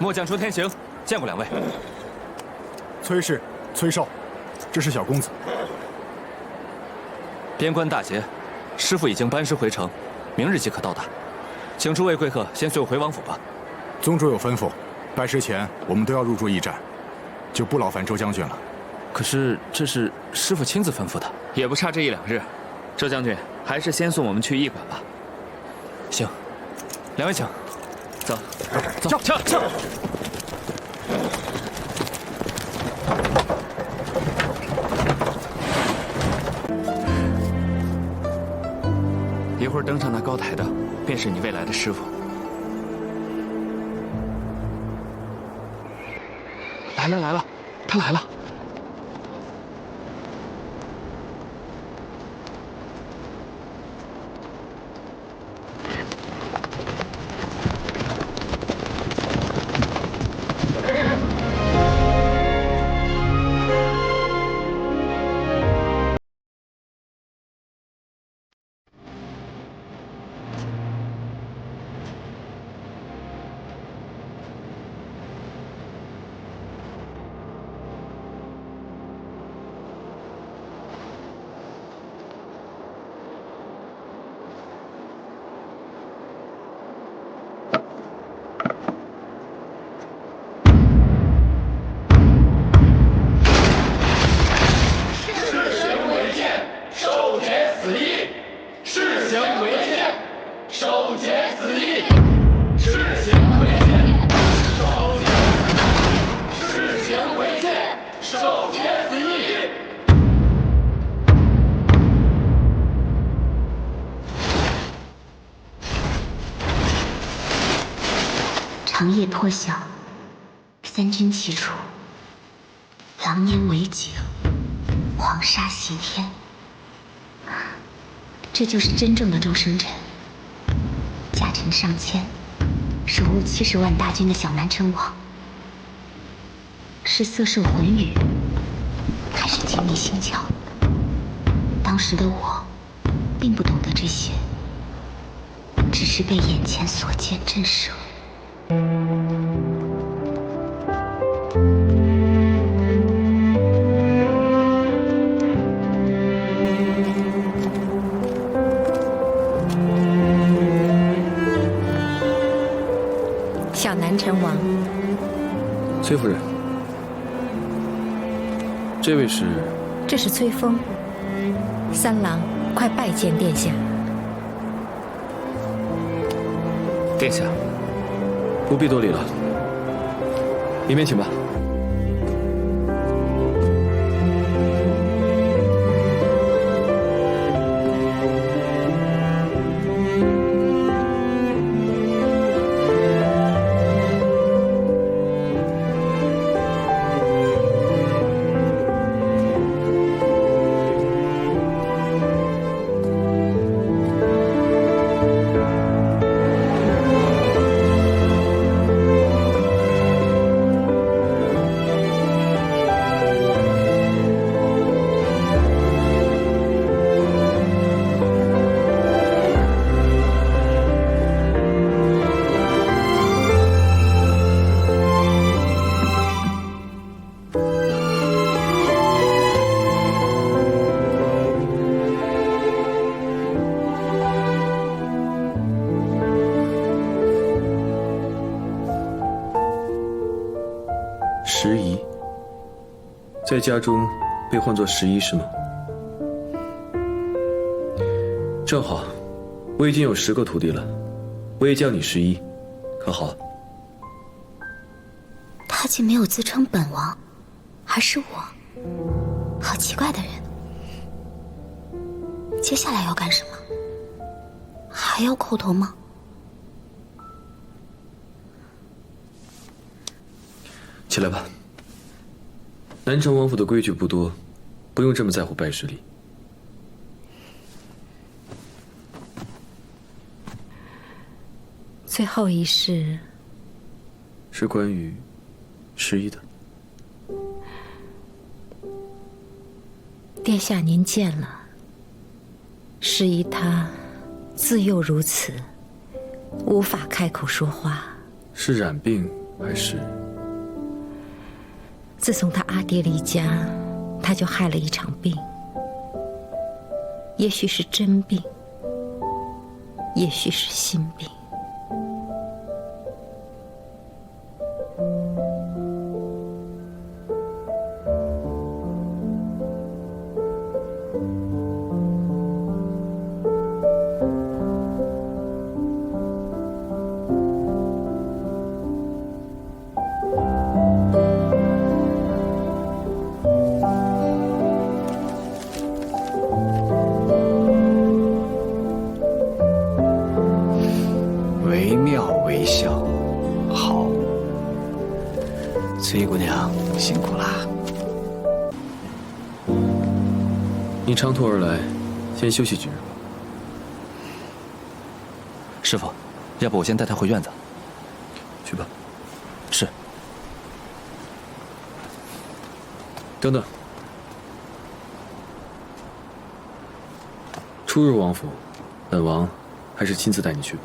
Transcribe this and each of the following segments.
末将出天行，见过两位。崔氏、崔少，这是小公子。边关大捷，师父已经班师回城，明日即可到达。请诸位贵客先随我回王府吧。宗主有吩咐，拜师前我们都要入驻驿站，就不劳烦周将军了。可是这是师父亲自吩咐的，也不差这1、2日。周将军，还是先送我们去驿馆吧。行，两位请。走，走，撤！一会儿登上那高台的，便是你未来的师傅。来了，他来了。长夜破晓，三军齐出，狼烟为警，黄沙袭天。这就是真正的周生辰，家臣上千，守护70万大军的小南城王，是色受魂语，还是精密心窍？当时的我，并不懂得这些，只是被眼前所见震慑。小南城王，崔夫人，这位是？这是崔峰。三郎，快拜见殿下。殿下，不必多礼了，里面请吧。十一，在家中被唤作十一是吗？正好，我已经有10个徒弟了，我也叫你十一，可好？他竟没有自称本王，而是我，好奇怪的人。接下来要干什么？还要叩头吗？起来吧。南城王府的规矩不多，不用这么在乎拜师礼。最后一事是关于十一的。殿下您见了。十一他自幼如此，无法开口说话。是染病还是自从他阿爹离家，他就害了一场病，也许是真病，也许是心病。惟妙惟肖，好，崔姑娘辛苦啦。你长途而来，先休息几日吧。师傅，要不我先带他回院子。去吧。是。等等，初入王府，本王还是亲自带你去吧。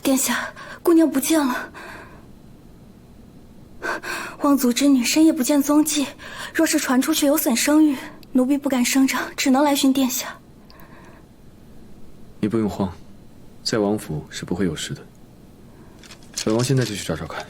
殿下，姑娘不见了。望族之女深夜不见踪迹，若是传出去有损声誉，奴婢不敢声张，只能来寻殿下。你不用慌，在王府是不会有事的。本王现在就去找找看。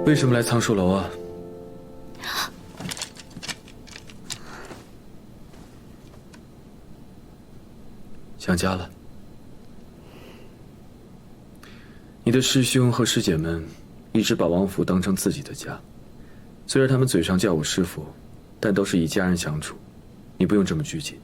为什么来藏书楼啊？想家了。你的师兄和师姐们一直把王府当成自己的家，虽然他们嘴上叫我师父，但都是以家人相处，你不用这么拘谨。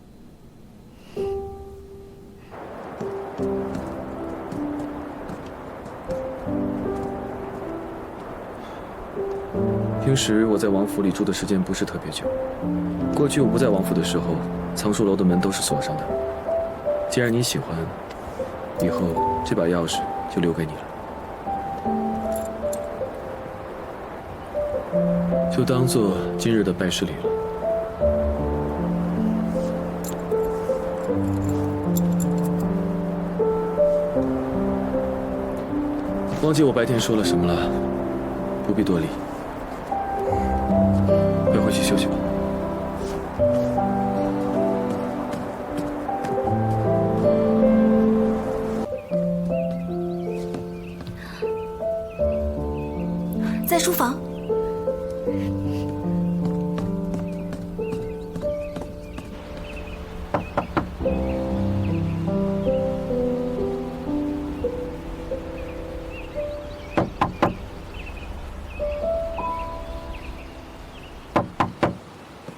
平时我在王府里住的时间不是特别久。过去我不在王府的时候，藏书楼的门都是锁上的。既然你喜欢，以后这把钥匙就留给你了，就当做今日的拜师礼了。忘记我白天说了什么了，不必多礼。快回去休息吧。在书房。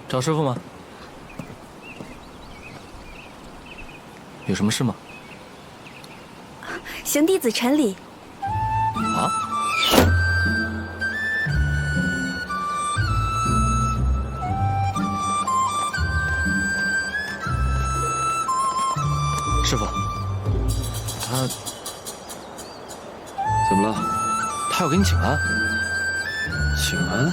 找师傅吗？有什么事吗？邢弟子陈礼。啊？师傅，怎么了？他要给你请安。请安？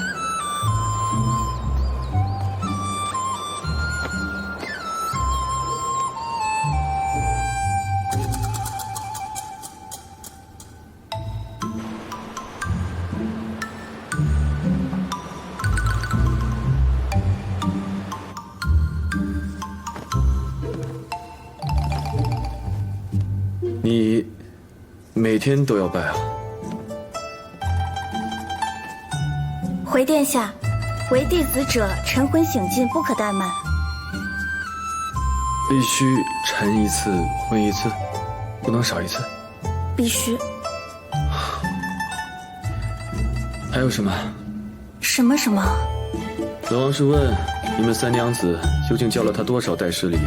你每天都要拜啊？回殿下，为弟子者晨昏醒尽，不可怠慢。必须晨一次，昏一次，不能少一次。必须。还有什么？什么什么？本王是问你们三娘子究竟教了他多少代师礼？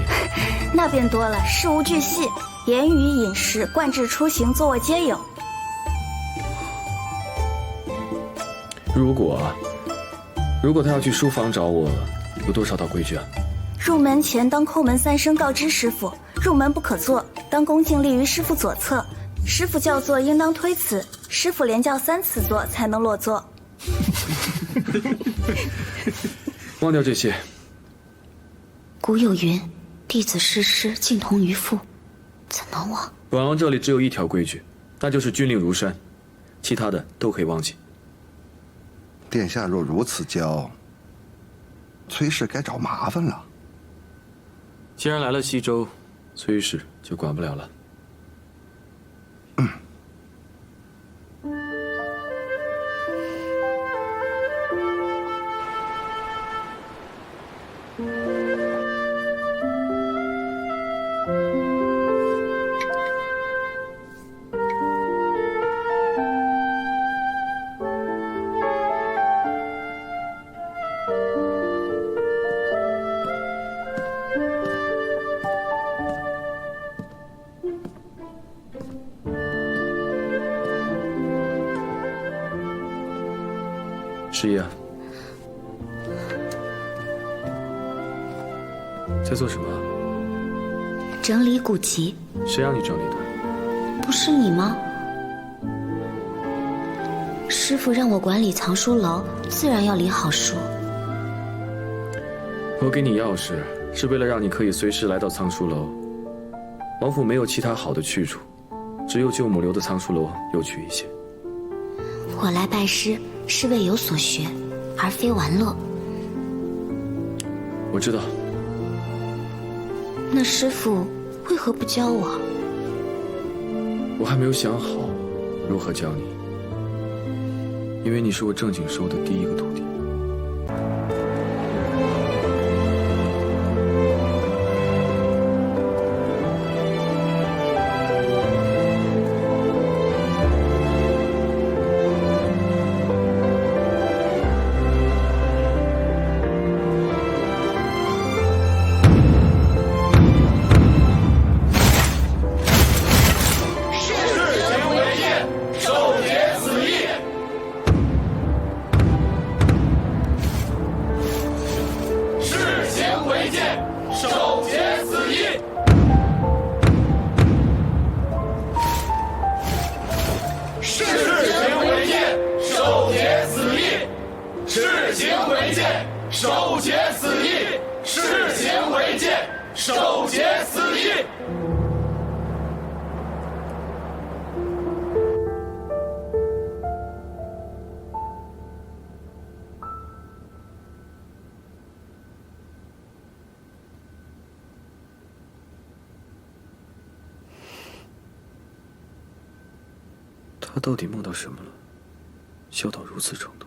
那便多了，事无巨细，言语、饮食、贯至出行、坐卧皆有。如果他要去书房找我，有多少道规矩啊？入门前当叩门3声告知师傅，入门不可坐，当恭敬立于师傅左侧，师傅叫坐应当推辞，师傅连叫3次坐才能落座。忘掉这些。古有云，弟子师师，竟同于父，怎能忘？本王这里只有一条规矩，那就是军令如山，其他的都可以忘记。殿下若如此教，崔氏该找麻烦了。既然来了西周，崔氏就管不了了。师爷，在做什么？整理古籍。谁让你整理的？不是你吗？师傅让我管理藏书楼，自然要理好书。我给你钥匙，是为了让你可以随时来到藏书楼。王府没有其他好的去处，只有舅母留的藏书楼有趣一些。我来拜师是为有所学，而非玩乐。我知道。那师傅为何不教我？我还没有想好如何教你，因为你是我正经收的第一个徒弟。他到底梦到什么了？笑到如此程度。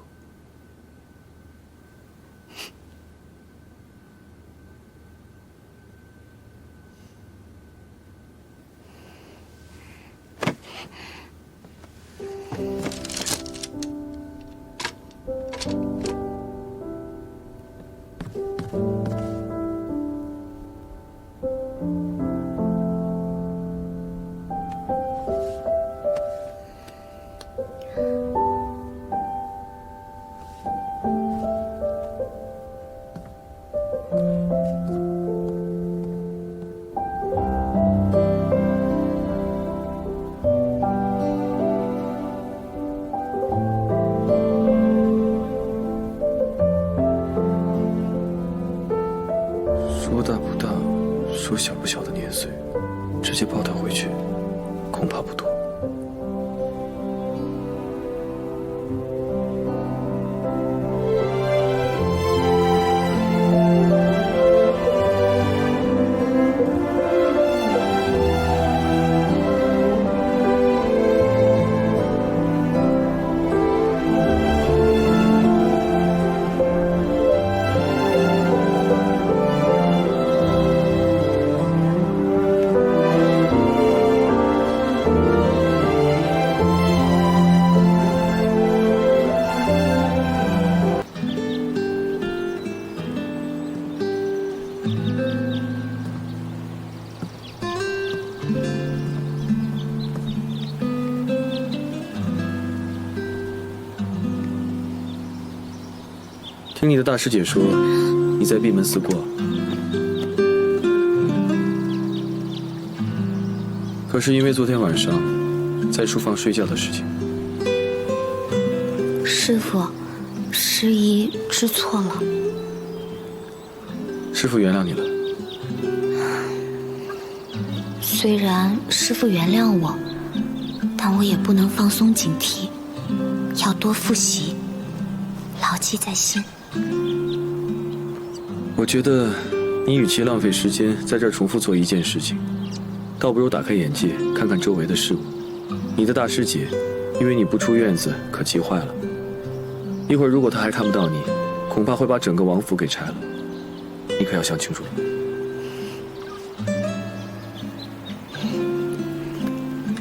手小不小的年岁，直接抱他回去，恐怕不妥。听你的大师姐说，你在闭门思过。可是因为昨天晚上在书房睡觉的事情，师傅，师姨知错了。师父原谅你了。虽然师傅原谅我，但我也不能放松警惕，要多复习，牢记在心。我觉得你与其浪费时间在这儿重复做一件事情，倒不如打开眼界，看看周围的事物。你的大师姐，因为你不出院子，可急坏了。一会儿如果她还看不到你，恐怕会把整个王府给拆了。你可要想清楚了。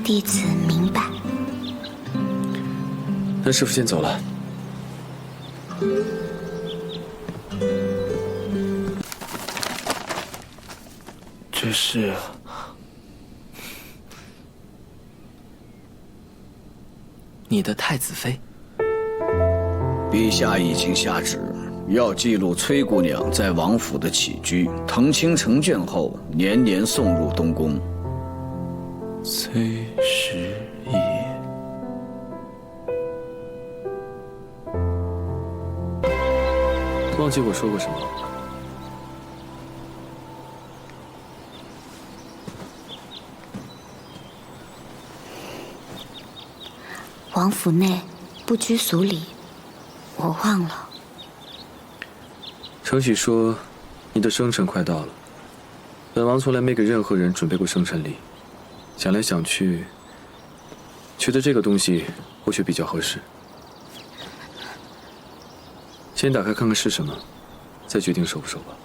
弟子明白。那师父先走了。这是你的太子妃。陛下已经下旨，要记录崔姑娘在王府的起居。腾清成卷后，年年送入东宫。崔时义，忘记我说过什么？王府内不拘俗礼，我忘了。程许说，你的生辰快到了，本王从来没给任何人准备过生辰礼。想来想去，觉得这个东西或许比较合适。先打开看看是什么，再决定收不收吧。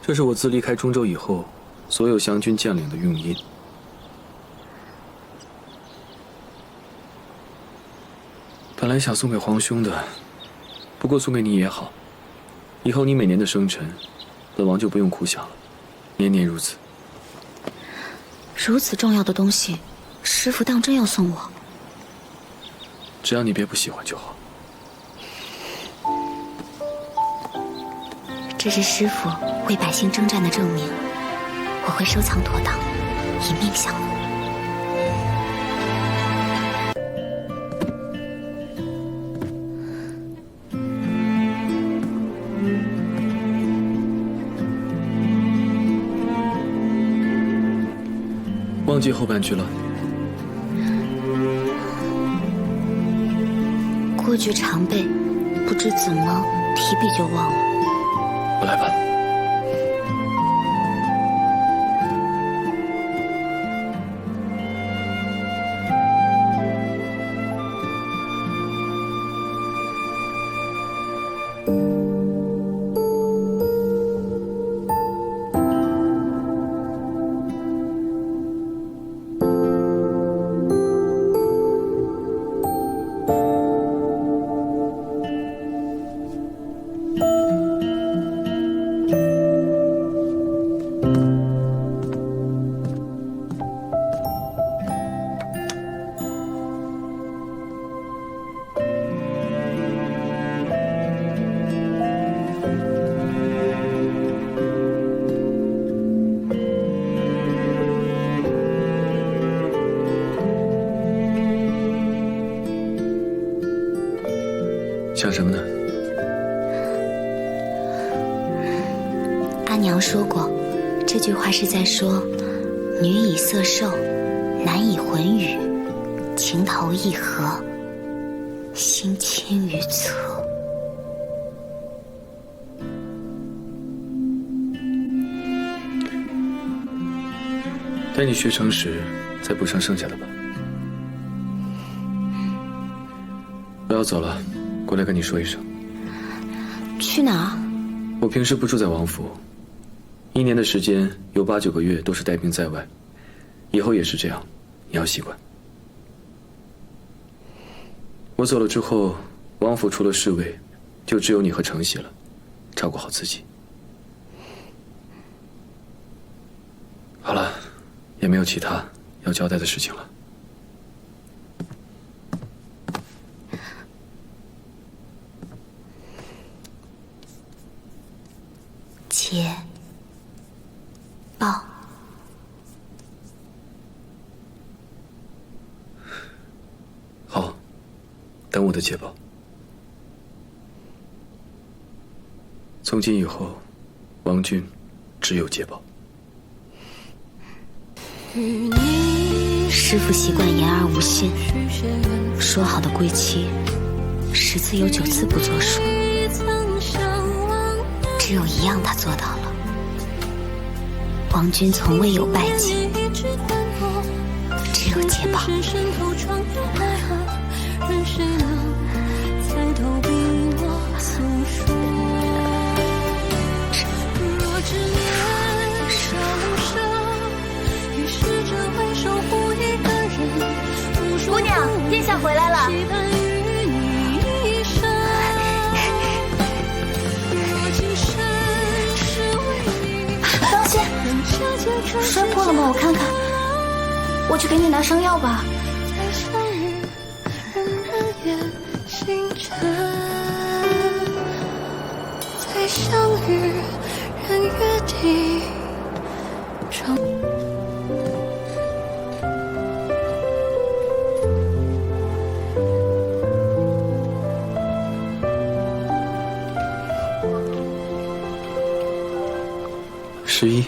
这是我自离开中州以后，所有降军将领的用印。本来想送给皇兄的，不过送给你也好。以后你每年的生辰，本王就不用苦想了，年年如此。如此重要的东西，师傅当真要送我？只要你别不喜欢就好。这是师傅为百姓征战的证明，我会收藏妥当，以命相护。忘记后半句了。过句长背，不知怎么提笔就忘了。我来吧。想什么呢？阿娘说过，这句话是在说，女以色受，男以魂语，情投意合，心倾于侧。待你学成时，再补上剩下的吧。我要走了，过来跟你说一声。去哪儿？我平时不住在王府，1年的时间有8、9个月都是带兵在外，以后也是这样，你要习惯。我走了之后，王府除了侍卫，就只有你和承喜了，照顾好自己。好了，也没有其他要交代的事情了。且报。好，等我的捷报。从今以后，王军只有捷报。师父习惯言而无信，说好的归期，10次有9次不作数，只有1样他做到了。王军从未有败绩，只有捷报。姑娘，殿下回来了。当心，摔破了吗？我看看，我去给你拿伤药吧。再相遇，人约定。11，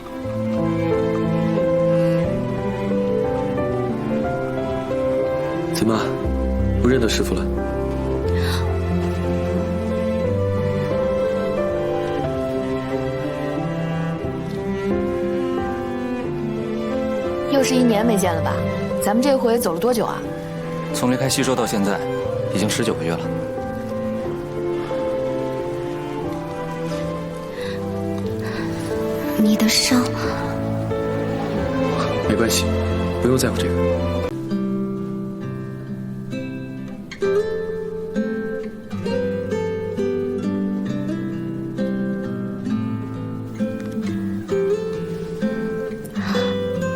怎么不认得师傅了？又是1年没见了吧？咱们这回走了多久啊？从离开西周到现在，已经19个月了。你的伤没关系，不用在乎这个。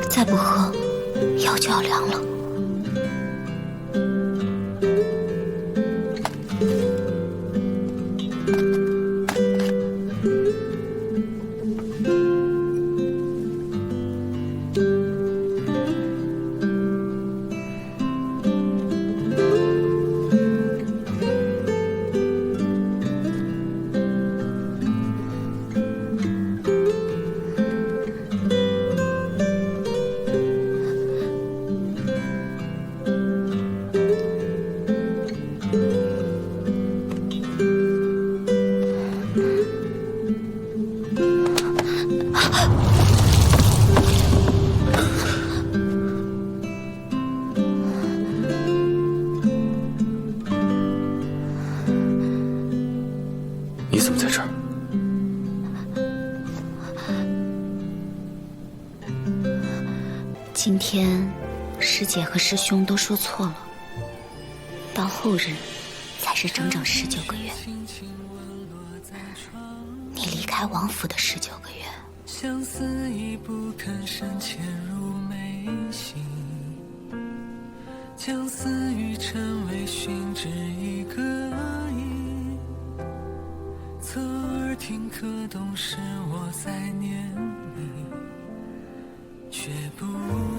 再不喝，药就要凉了。你怎么在这儿？今天师姐和师兄都说错了，到后日才是整整19个月。你离开王府的19个月。相思已不肯深潜入眉心，将思与尘微寻至一个影，侧耳听可懂是我在念你，却不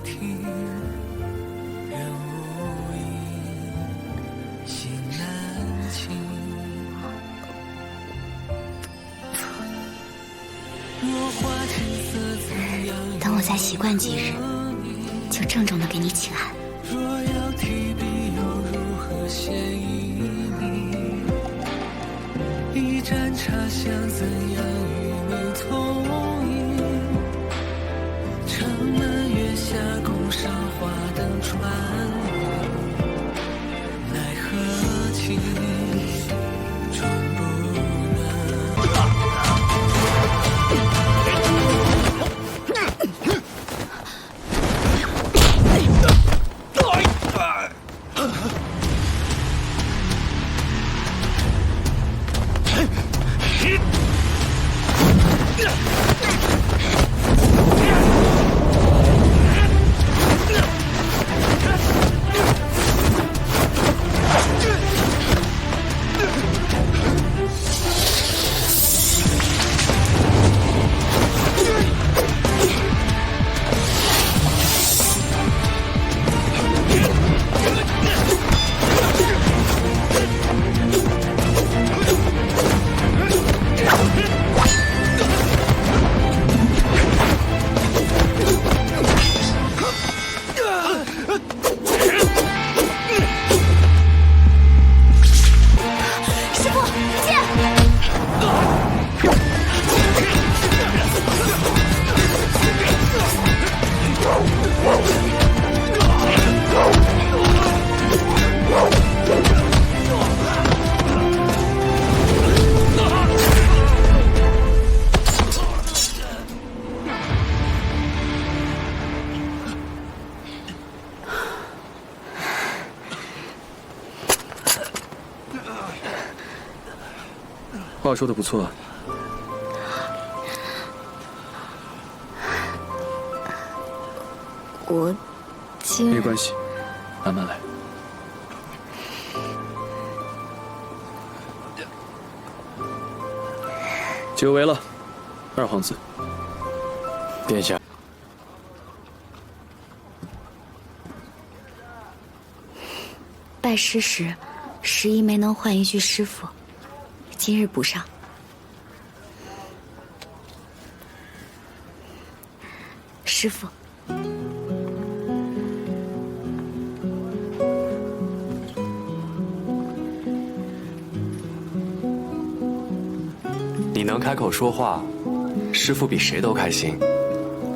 听人无影，心难静。在习惯吉日，就郑重的给你请安。若要提笔又如何写旖旎？一盏茶香怎样与你同饮？城门月下宫上花灯传闻，奈何情终不能。话说的不错啊。我没关系，慢慢来。久违了，二皇子。殿下，拜师时，十一没能换一句师傅，今日补上。师傅，你能开口说话，师父比谁都开心，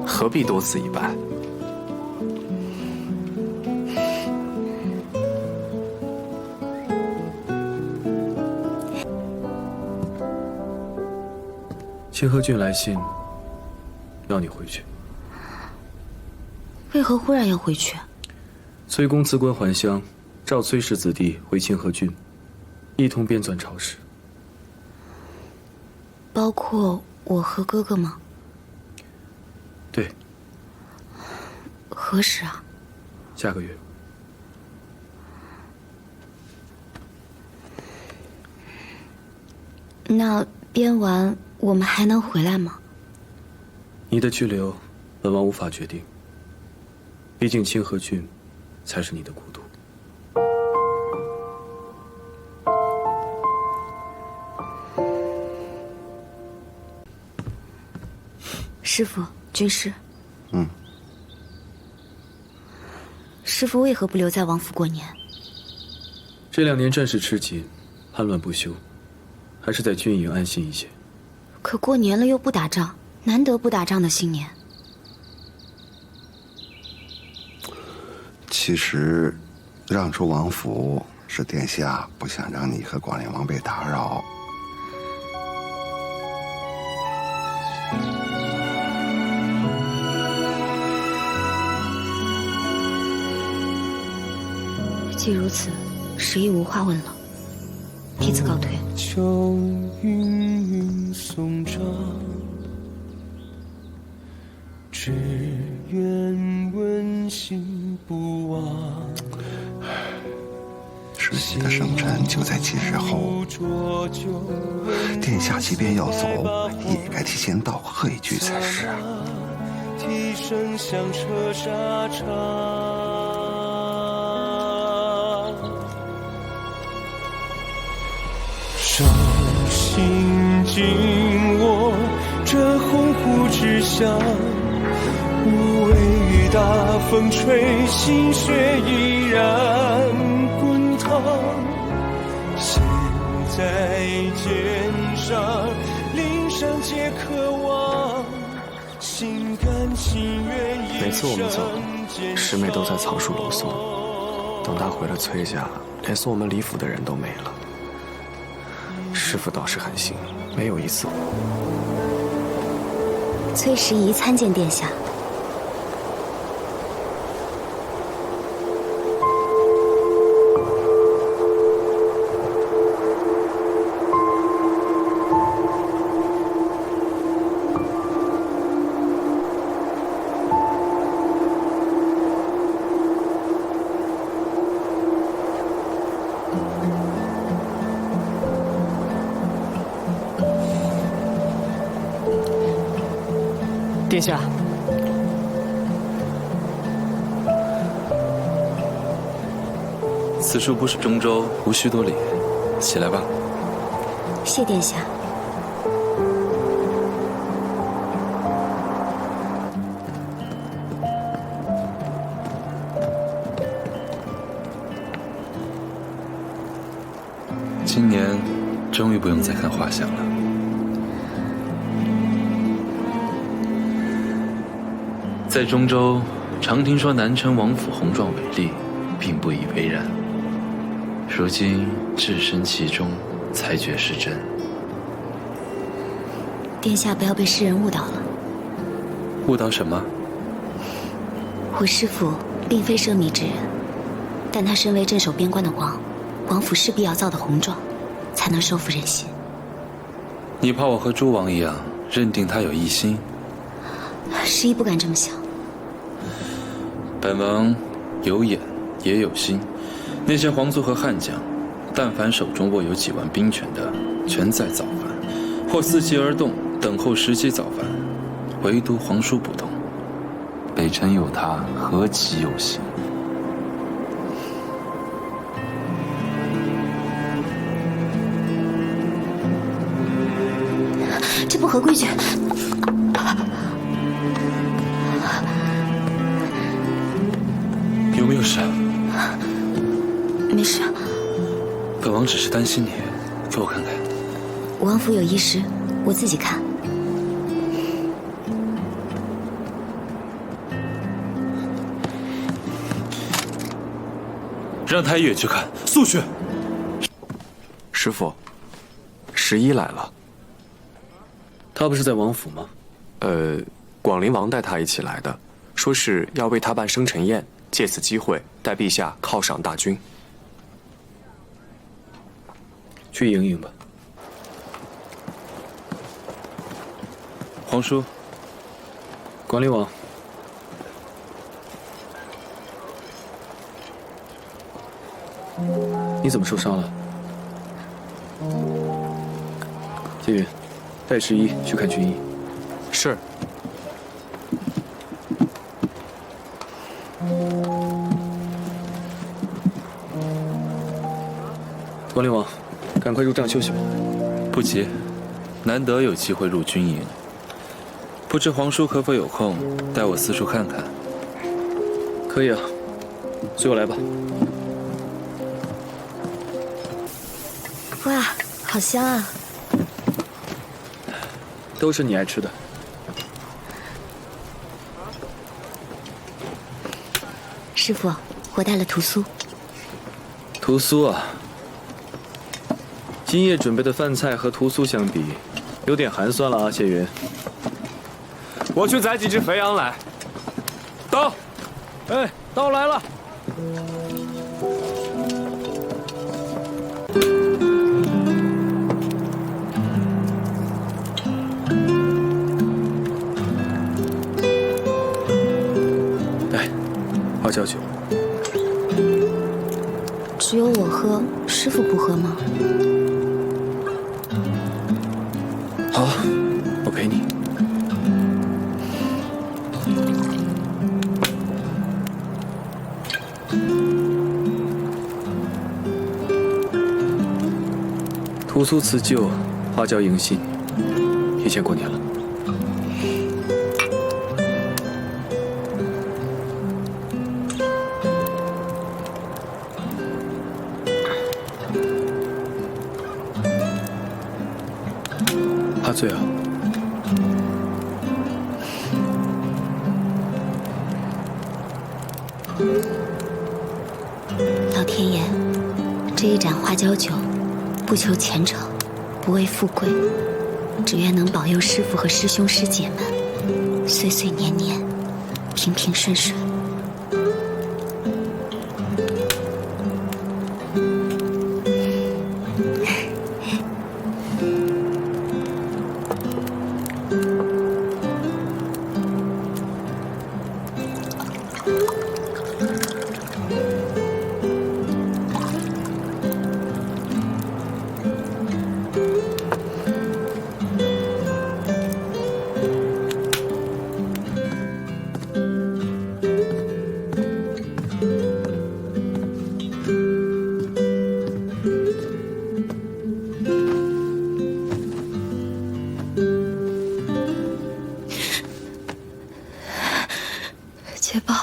何必多此一拜？清河郡来信，要你回去。为何忽然要回去？崔公辞官还乡，召崔氏子弟回清河郡，一同编纂朝史。包括我和哥哥吗？对。何时啊？下个月。那编完我们还能回来吗？你的去留，本王无法决定。毕竟清河郡才是你的国土。师父，军师。嗯。师父为何不留在王府过年？这2年战事吃紧，叛乱不休，还是在军营安心一些。可过年了又不打仗，难得不打仗的新年。其实，让出王府是殿下不想让你和广陵王被打扰。既如此，十一无话问了，弟子告退。秋云云送长，只愿问心不忘。世袭的生辰就在几日后，殿下即便要走，也该提前道贺一句才是啊。蹄声响彻沙场，伤心紧握这鸿鹄之翔。大风吹，心血依然滚烫。现在肩上，岭上皆渴望，心甘情愿一生。每次我们走，师妹都在草树楼送。等她回了崔家，连送我们礼府的人都没了。师父倒是狠心，没有一次。崔时宜参见殿下。殿下，此处不是中州，无需多礼，起来吧。谢殿下。今年终于不用再看画像了。在中州，常听说南城王府宏壮伟丽，并不以为然。如今置身其中，才觉是真。殿下不要被世人误导了。误导什么？我师父并非奢靡之人，但他身为镇守边关的王，王府势必要造得宏壮，才能收服人心。你怕我和诸王一样，认定他有异心？时宜不敢这么想。本王有眼也有心，那些皇族和悍将，但凡手中握有几万兵权的，全在造反，或伺机而动，等候时机造反。唯独皇叔不同，北辰有他，何其有心？这不合规矩。有没有事？没事。本王只是担心你，给我看看。王府有医师，我自己看。让太医也去看，速去。师父，时宜来了。他不是在王府吗？广陵王带他一起来的，说是要为他办生辰宴，借此机会带陛下犒赏大军。去迎迎吧。皇叔，广陵王，你怎么受伤了？接云，带时宜去看军医。是。广陵王，赶快入帐休息吧。不急，难得有机会入军营，不知皇叔可否有空带我四处看看？可以啊，随我来吧。哇，好香啊！都是你爱吃的。师父，我带了屠苏。屠苏啊！今夜准备的饭菜和屠苏相比，有点寒酸了啊，谢云。我去宰几只肥羊来。到。哎，刀来了。来，花椒酒。只有我喝，师父不喝吗？好，我陪你。屠苏辞旧，花椒迎新。提前过年了。怕醉啊？老天爷，这一盏花椒酒，不求前程，不为富贵，只愿能保佑师父和师兄师姐们岁岁年年平平顺顺。捷报，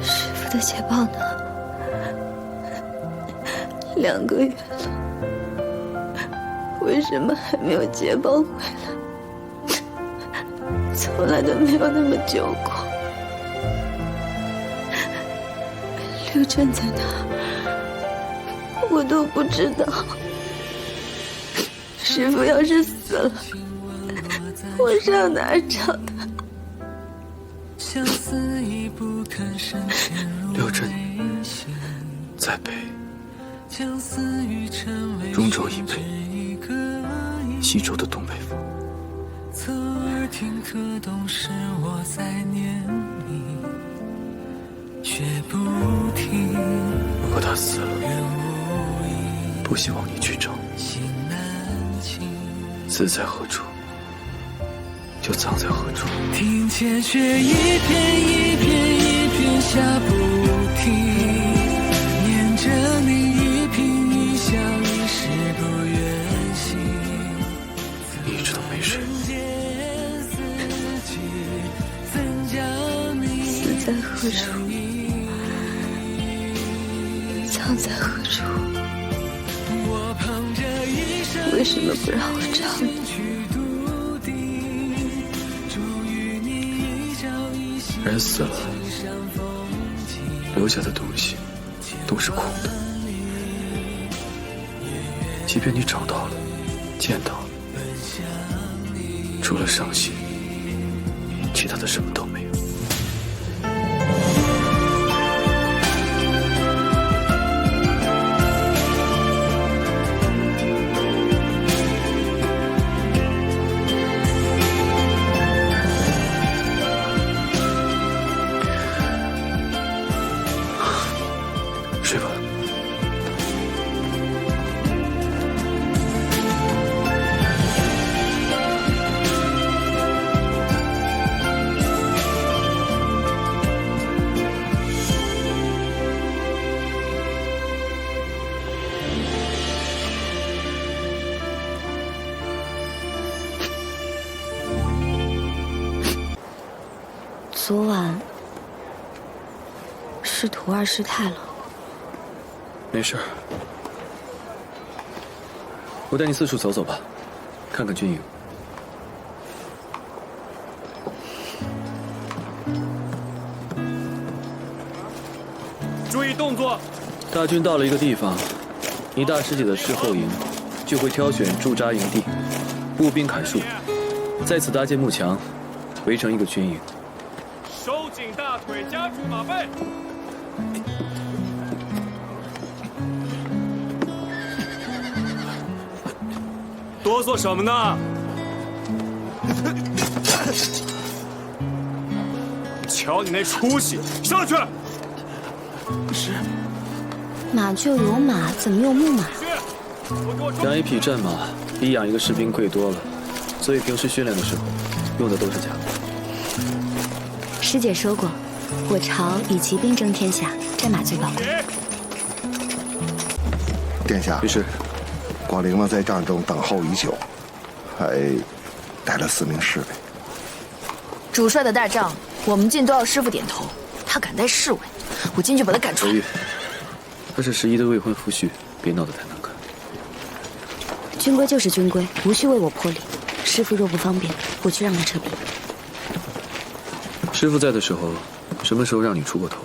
师父的捷报呢？2个月了，为什么还没有捷报回来？从来都没有那么久过。刘真在哪？我都不知道。师父要是死了，我上哪儿找他？刘真在北，荣州以北，西周的东北方。侧耳听可懂是我在念你，却不听。如果他死了，不希望你去找。死在何处，就葬在何处。听见却一片一片一片下不停，念着你一颦一笑一时不愿醒。你一直都没睡。死在何处，葬在何处？为什么不让我找你？人死了，留下的东西都是空的。即便你找到了，见到了，除了伤心，其他的什么都没有。睡吧。昨晚是徒儿失态了。没事儿，我带你四处走走吧，看看军营。注意动作！大军到了一个地方，你大师姐的侍候营就会挑选驻扎营地，步兵砍树，在此搭建幕墙，围成一个军营。收紧大腿，夹住马背。哆嗦什么呢？瞧你那出息，上去！是。马厩有马，怎么用木马？养一匹战马比养一个士兵贵多了，所以平时训练的时候用的都是假的。师姐说过，我朝以骑兵争天下，战马最宝贵。殿下，于是。广陵呢，在帐中等候已久，还带了4名侍卫。主帅的大帐，我们进都要师傅点头。他敢带侍卫，我进去把他赶出来。他是11的未婚夫婿，别闹得太难看。军规就是军规，无需为我破例。师傅若不方便，我去让他撤兵。师傅在的时候，什么时候让你出过头？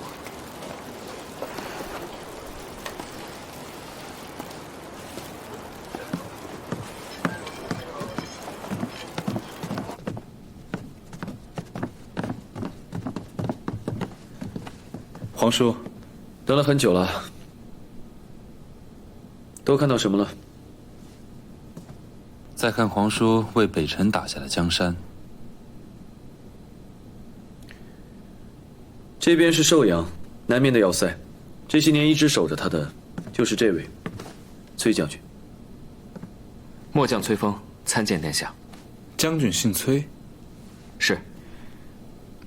皇叔，等了很久了，都看到什么了？再看皇叔为北辰打下的江山。这边是寿阳，南面的要塞，这些年一直守着他的，就是这位崔将军。末将崔峰参见殿下。将军姓崔？是。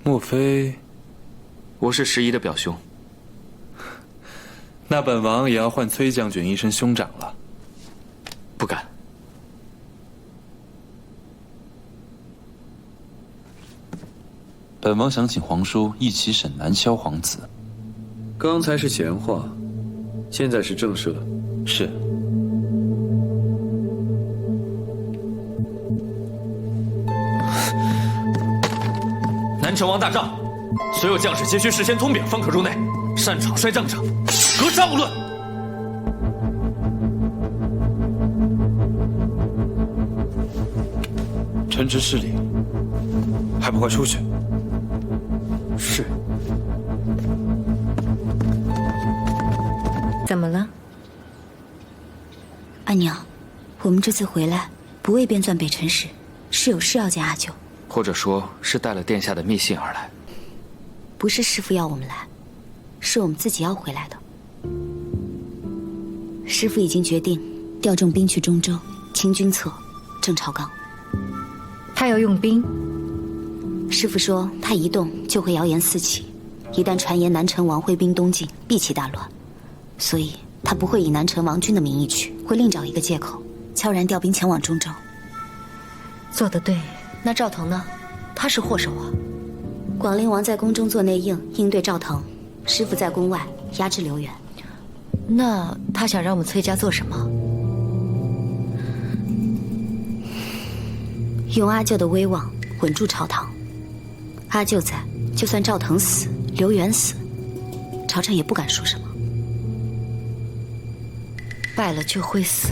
莫非？我是石仪的表兄。那本王也要唤崔将军一声兄长了。不敢。本王想请皇叔一起审南萧皇子。刚才是闲话，现在是正事了。是。南城王大帐，所有将士皆需事先通禀方可入内。擅闯率帐者，格杀勿论。臣职失礼，还不快出去！是。怎么了？阿娘，我们这次回来不为编纂北辰史，是有事要见阿舅。或者说是带了殿下的密信而来。不是师父要我们来，是我们自己要回来的。师父已经决定调重兵去中州，清君侧，正朝纲。他要用兵？师父说他一动就会谣言四起，一旦传言南城王挥兵东进，必起大乱，所以他不会以南城王军的名义去，会另找一个借口，悄然调兵前往中州。做得对。那赵腾呢？他是祸首啊。广陵王在宫中做内应，应对赵腾；师父在宫外压制刘远。那他想让我们崔家做什么？用阿舅的威望稳住朝堂。阿舅在，就算赵腾死，刘远死，朝臣也不敢说什么。败了就会死。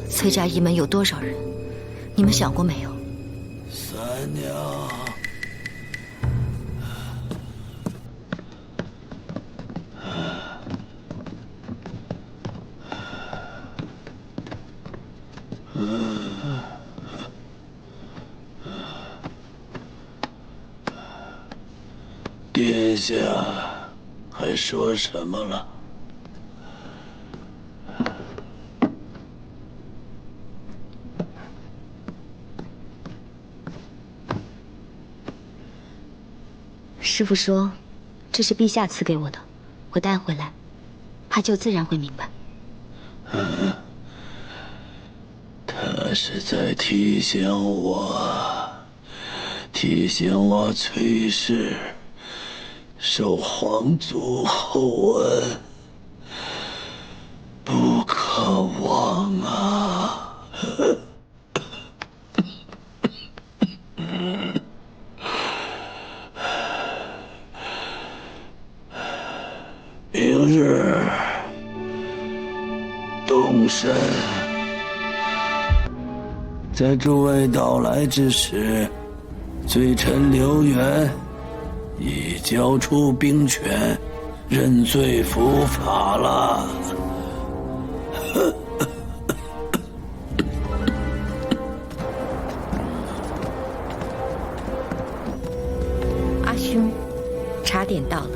崔家一门有多少人？你们想过没有？三娘，殿下还说什么了？师父说，这是陛下赐给我的，我带回来，阿舅自然会明白。他是在提醒我崔氏受皇族厚恩，不可忘啊！明日东审，在诸位到来之时，罪臣刘元已交出兵权，认罪伏法了。阿兄，茶点到了。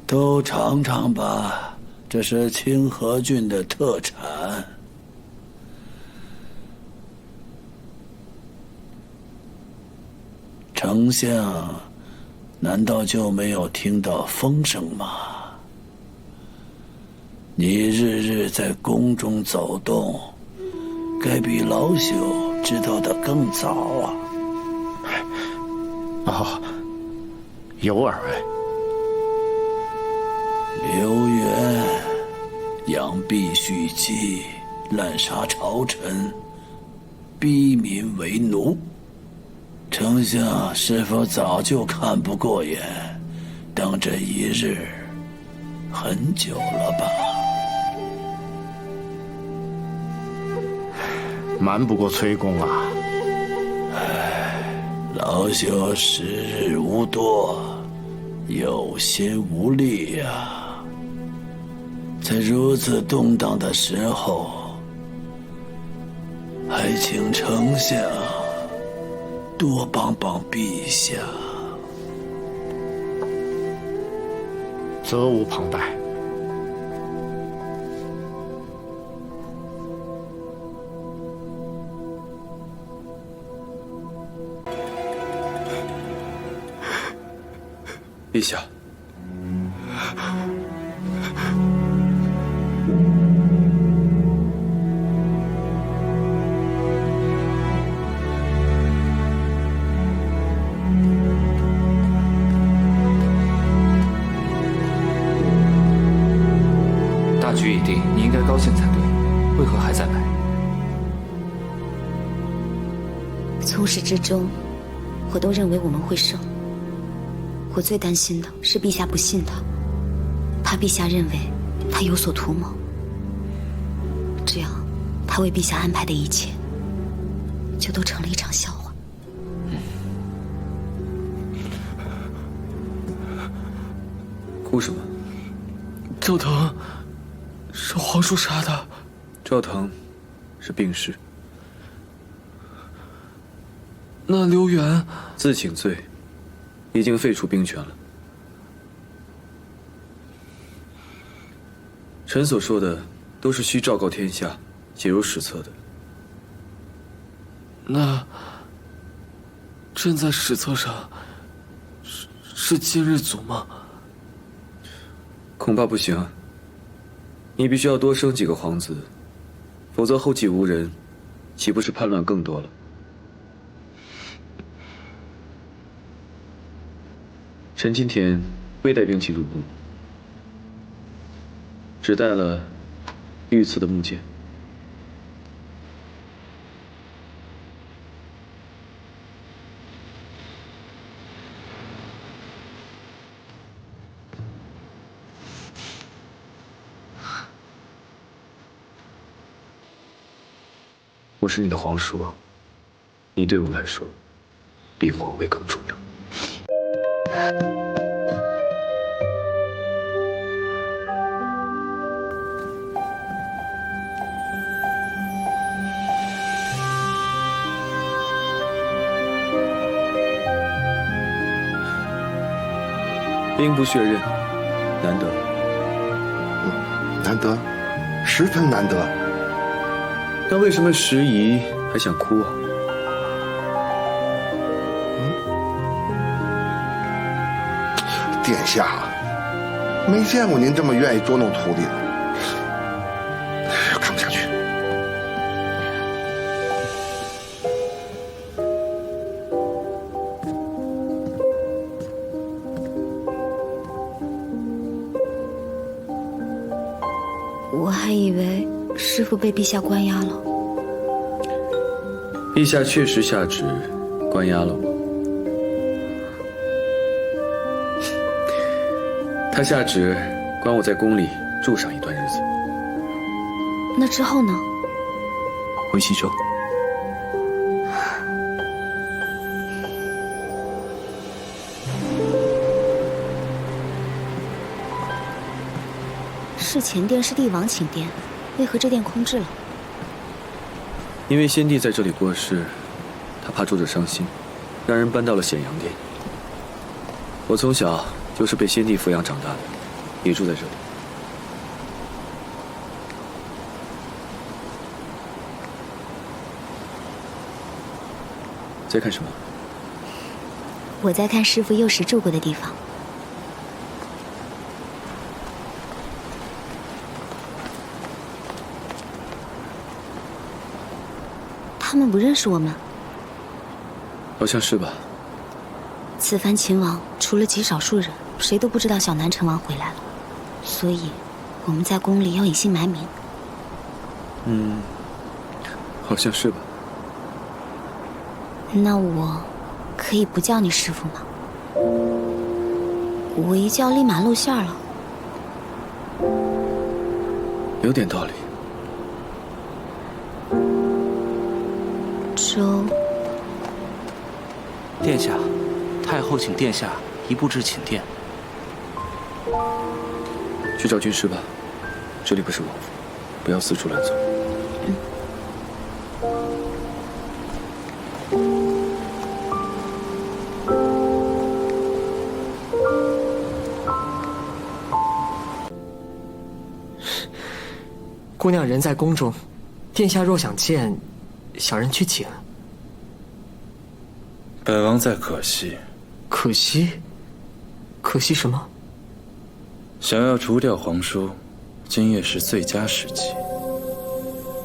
都尝尝吧，这是清河郡的特产。丞相难道就没有听到风声吗？你日日在宫中走动，该比老朽知道的更早啊。有耳闻。刘元养婢蓄妻，滥杀朝臣，逼民为奴。丞相是否早就看不过眼，等这一日很久了吧？瞒不过崔公啊。老朽时日无多，有心无力呀。在如此动荡的时候，还请丞相多帮帮陛下。责无旁贷。陛下，大局已定，你应该高兴才对，为何还在买？从始至终，我都认为我们会胜。我最担心的是陛下不信他，怕陛下认为他有所图谋，这样他为陛下安排的一切就都成了一场笑话。哭什么？赵腾是皇叔杀的。赵腾是病逝。那刘元自请罪，已经废除兵权了。臣所说的都是需昭告天下、写入史册的。那朕在史册上是今日族吗？恐怕不行。你必须要多生几个皇子，否则后继无人，岂不是叛乱更多了？臣今天未带兵器入宫，只带了御赐的木剑。我是你的皇叔，你对我来说比皇位更重要。兵不血刃，难得。难得，十分难得。但为什么时宜还想哭啊？殿下，没见过您这么愿意捉弄徒弟的，看不下去。我还以为师父被陛下关押了。陛下确实下旨关押了我。他下旨关我在宫里住上一段日子。那之后呢？回西周。是前殿是帝王寝殿，为何这殿空置了？因为先帝在这里过世，他怕住着伤心，让人搬到了显阳殿。我从小就是被先帝抚养长大的，也住在这里。在看什么？我在看师傅幼时住过的地方。他们不认识我们？好像是吧。此番秦王除了极少数人，谁都不知道小南城王回来了，所以我们在宫里要隐姓埋名。好像是吧。那我可以不叫你师傅吗？我一叫立马露馅了。有点道理。周殿下，太后请殿下移步至寝殿。去找军师吧，这里不是王府，不要四处乱走。姑娘人在宫中，殿下若想见，小人去请。本王在可惜。可惜？可惜什么？想要除掉皇叔，今夜是最佳时机。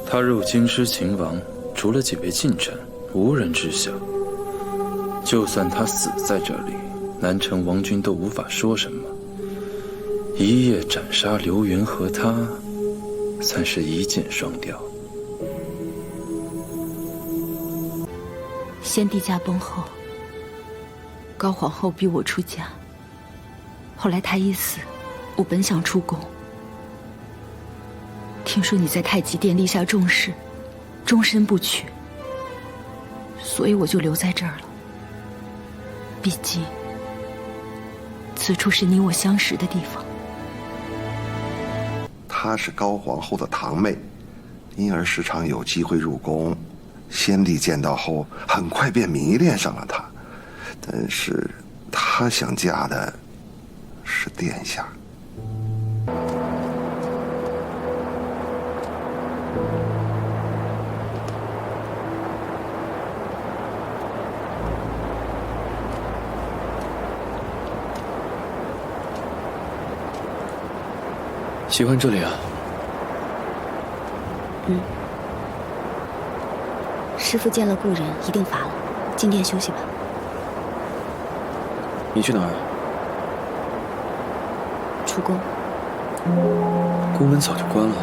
他入京师秦王，除了几位近臣，无人知晓。就算他死在这里，南城王军都无法说什么。一夜斩杀刘云和他，算是一箭双雕。先帝驾崩后，高皇后逼我出家。后来她一死，我本想出宫。听说你在太极殿立下重誓，终身不娶，所以我就留在这儿了。毕竟，此处是你我相识的地方。她是高皇后的堂妹，因而时常有机会入宫。先帝见到后，很快便迷恋上了她，但是她想嫁的是殿下。喜欢这里啊？师父见了故人一定乏了，进殿休息吧。你去哪儿？出宫。宫门早就关了。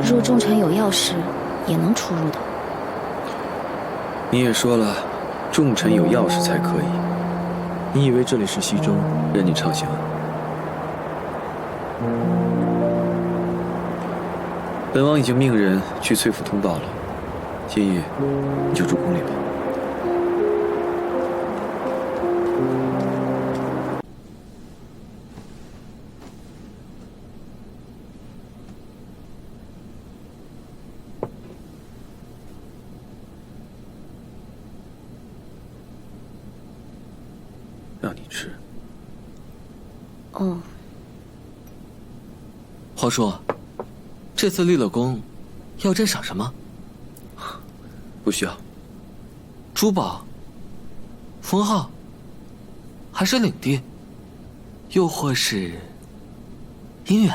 若众臣有要事，也能出入的。你也说了，众臣有要事才可以。你以为这里是西中，任你畅想？本王已经命人去翠府通报了，今夜你就住宫里吧。让你吃。哦。皇叔。这次立了功，要朕赏什么？不需要。珠宝、封号，还是领地，又或是姻缘？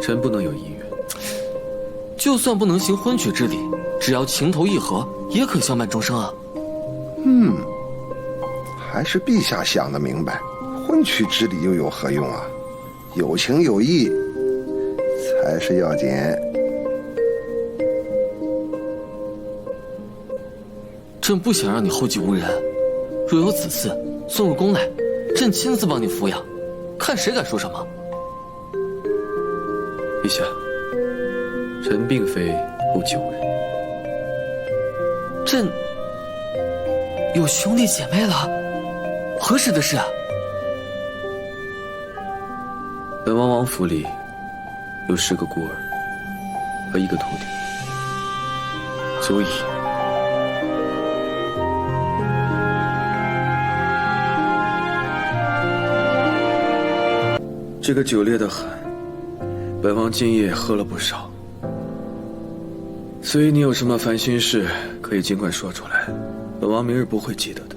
臣不能有姻缘。就算不能行婚娶之礼，只要情投意合，也可相伴终生啊。还是陛下想得明白。婚娶之礼又有何用啊？有情有义才是要紧。朕不想让你后继无人，若有子嗣，送入宫来，朕亲自帮你抚养，看谁敢说什么。陛下，臣并非后继无人。朕有兄弟姐妹了，何时的事啊？本王王府里有10个孤儿和1个徒弟，足以。这个酒烈得很，本王今夜喝了不少，所以你有什么烦心事，可以尽管说出来，本王明日不会记得的。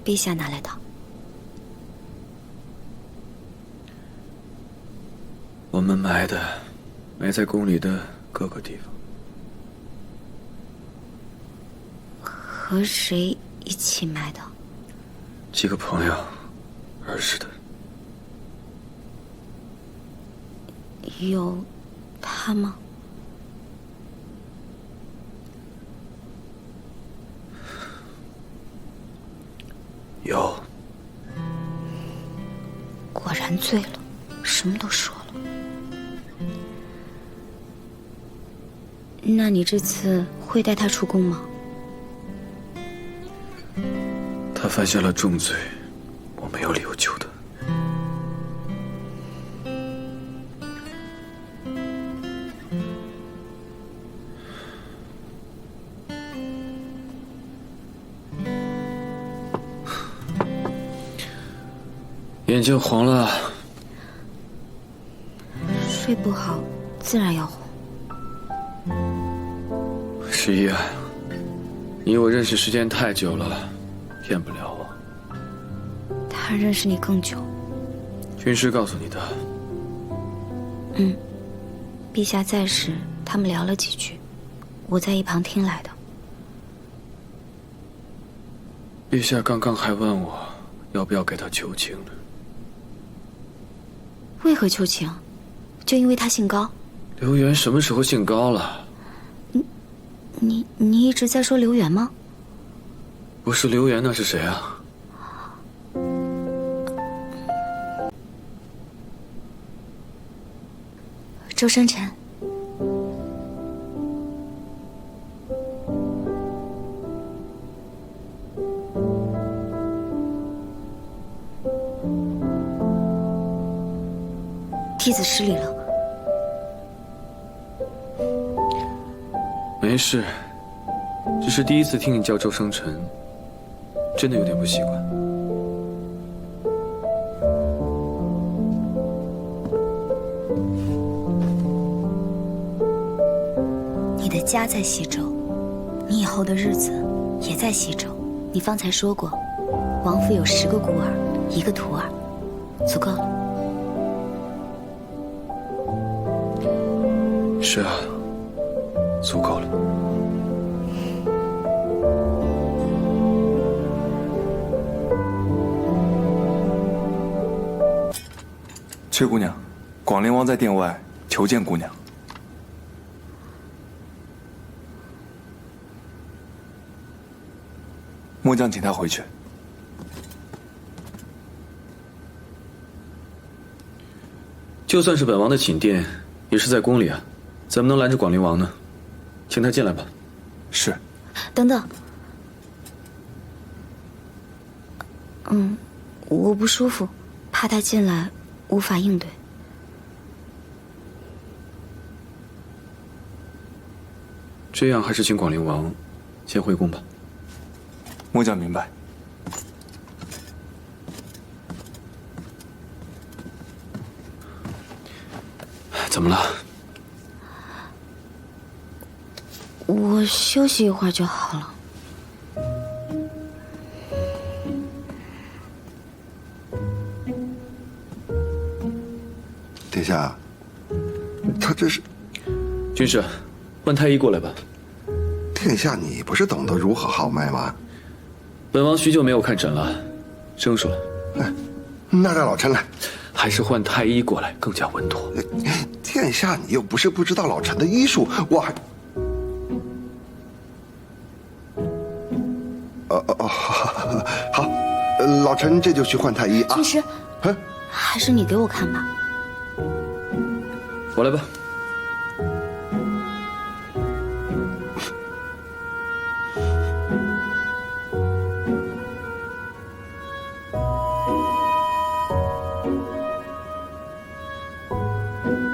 陛下哪来的？我们埋在宫里的各个地方。和谁一起埋的？几个朋友，儿时的。有他吗？有。果然醉了，什么都说了。那你这次会带他出宫吗？他犯下了重罪，我没有理由救他。眼睛红了，睡不好，自然要红。11啊，你我认识时间太久了，骗不了我。他认识你更久。军师告诉你的。嗯，陛下在时，他们聊了几句，我在一旁听来的。陛下刚刚还问我，要不要给他求情呢？为何求情？就因为他姓高？刘源什么时候姓高了？你一直在说刘源吗？不是刘源，那是谁啊？周生辰。弟子失礼了。没事，只是第一次听你叫周生辰，真的有点不习惯。你的家在西周，你以后的日子也在西周。你方才说过，王府有10个孤儿，1个徒儿，足够了。是啊，足够了。崔姑娘，广陵王在殿外求见姑娘。末将请他回去。就算是本王的寝殿，也是在宫里啊，怎么能拦着广陵王呢？请他进来吧。是。等等。我不舒服，怕他进来无法应对。这样还是请广陵王先回宫吧。末将明白。怎么了？我休息一会儿就好了。殿下，他这是……军师，换太医过来吧。殿下，你不是懂得如何号脉吗？本王许久没有看诊了，生疏了。那让老臣来。还是换太医过来更加稳妥。殿下，你又不是不知道老臣的医术，我还……好，老臣这就去换太医啊。军师，还是你给我看吧。我来吧。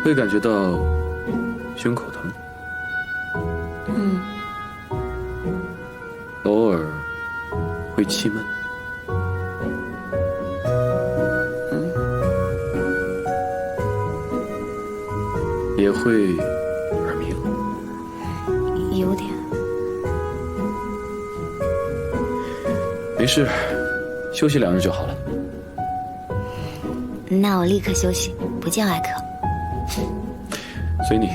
会感觉到胸口疼，偶尔会气闷，也会耳鸣？有点。没事，休息2日就好了。那我立刻休息，不见外客。随你。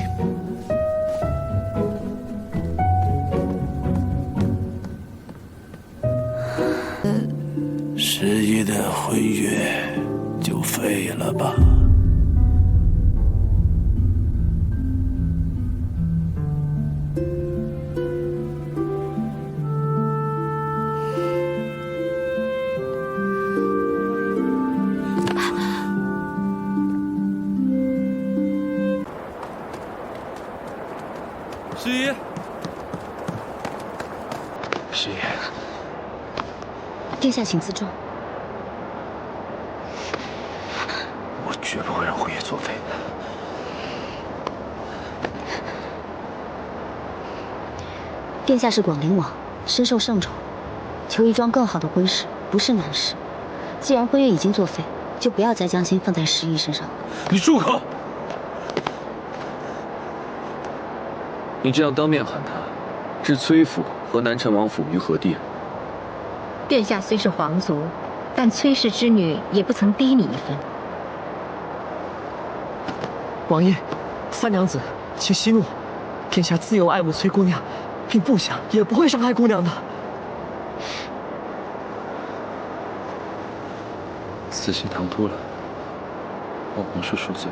11的婚约就废了吧。十一，十一，殿下请自重。我绝不会让辉夜作废。殿下是广陵王，深受圣宠，求一桩更好的婚事不是难事。既然婚约已经作废，就不要再将心放在11身上。你住口！你这样当面喊他，置崔府和南陈王府于何地？殿下虽是皇族，但崔氏之女也不曾低你一分。王爷，三娘子，请息怒。殿下自幼爱慕崔姑娘，并不想也不会伤害姑娘的。死刑唐突了，望皇叔恕罪。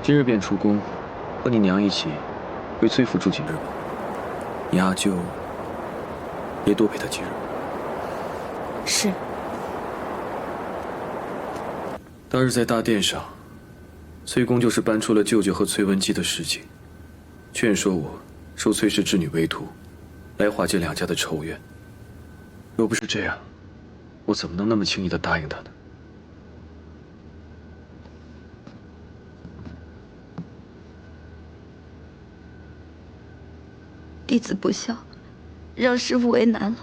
今日便出宫，和你娘一起回崔府住几日吧。你阿舅也多陪他几日。是。当日在大殿上，崔公就是搬出了舅舅和崔文姬的事情，劝说我收崔氏之女为徒，来化解2家的仇怨。若不是这样，我怎么能那么轻易地答应他呢？弟子不孝，让师父为难了。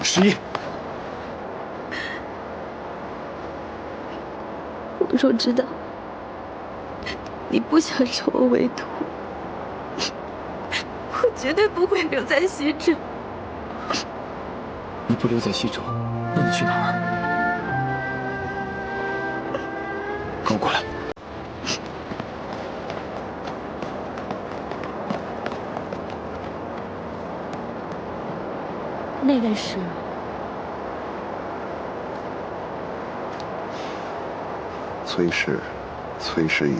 11，我若知道你不想收我为徒，我绝对不会留在西州。你不留在西州，那你去哪儿？跟我过来。那位是崔氏仪。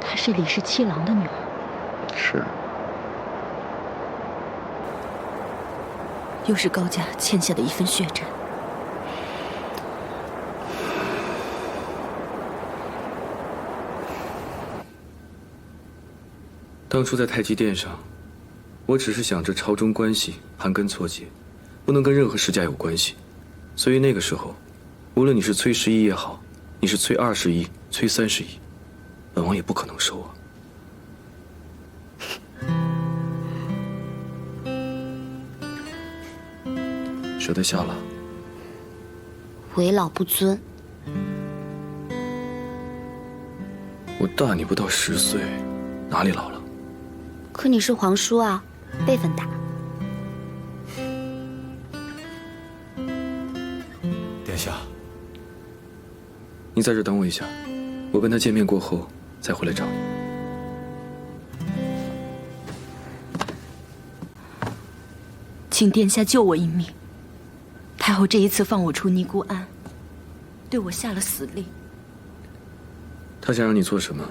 她是李氏七郎的女儿。是。又是高家欠下的一份血债。当初在太极殿上，我只是想着朝中关系盘根错节，不能跟任何世家有关系，所以那个时候，无论你是崔11也好，你是崔21、崔31，本王也不可能收啊。舍得下了？为老不尊。我大你不到10岁，哪里老了？可你是皇叔啊，辈分大。殿下，你在这等我一下，我跟他见面过后再回来找你。请殿下救我一命。太后这一次放我出尼姑庵，对我下了死令。他想让你做什么？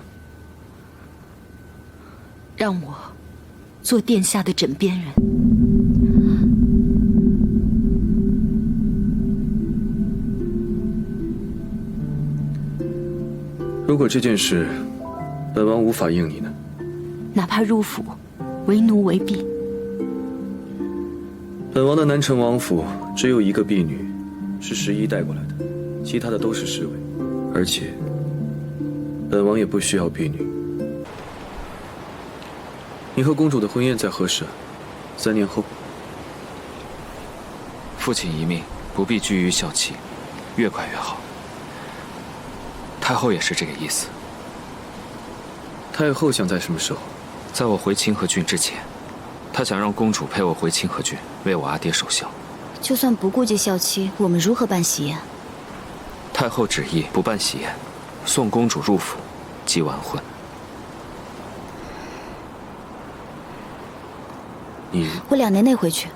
让我做殿下的枕边人。如果这件事本王无法应你呢。哪怕入府，为奴为婢。本王的南城王府只有一个婢女，是11带过来的，其他的都是侍卫，而且本王也不需要婢女。你和公主的婚宴在何时？3年后。父亲遗命，不必拘于校期，越快越好。太后也是这个意思。太后想在什么时候？在我回清河郡之前，她想让公主陪我回清河郡，为我阿爹守孝。就算不顾及校期，我们如何办喜宴？太后旨意不办喜宴，送公主入府，即完婚。我2年内回去。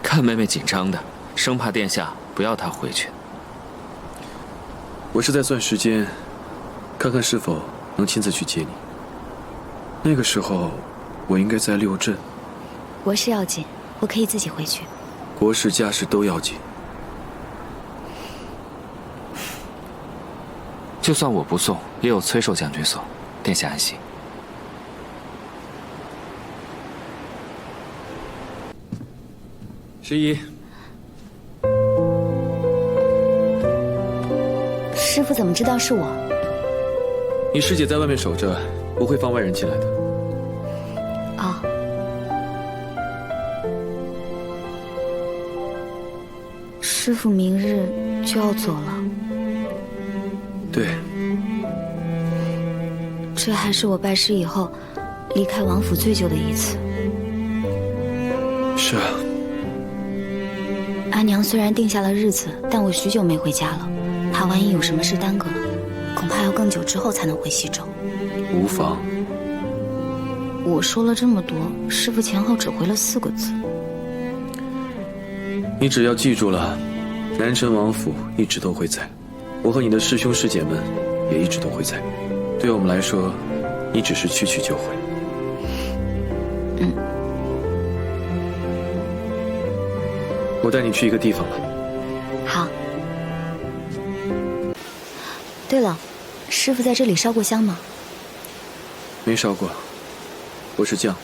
看妹妹紧张的，生怕殿下不要她回去。我是在算时间，看看是否能亲自去接你。那个时候，我应该在6镇。国事要紧，我可以自己回去。国事家事都要紧。就算我不送，也有崔寿将军送，殿下安心。11，师父怎么知道是我？你师姐在外面守着，不会放外人进来的。哦。师父明日就要走了。对。这还是我拜师以后离开王府最久的一次。是啊。阿娘虽然定下了日子，但我许久没回家了，怕万一有什么事耽搁了，恐怕要更久之后才能回西州。无妨。我说了这么多，师父前后只回了4个字。你只要记住了，南城王府一直都会在，我和你的师兄师姐们也一直都会在。对我们来说，你只是去就回。我带你去一个地方吧。好。对了，师父在这里烧过香吗？没烧过。我是将，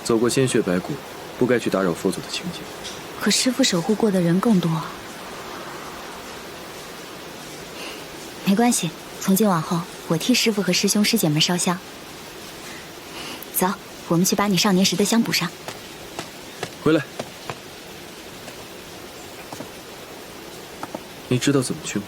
走过鲜血白骨，不该去打扰佛祖的清净。可师父守护过的人更多啊。没关系，从今往后，我替师父和师兄师姐们烧香。走，我们去把你少年时的香补上。回来。你知道怎么去吗？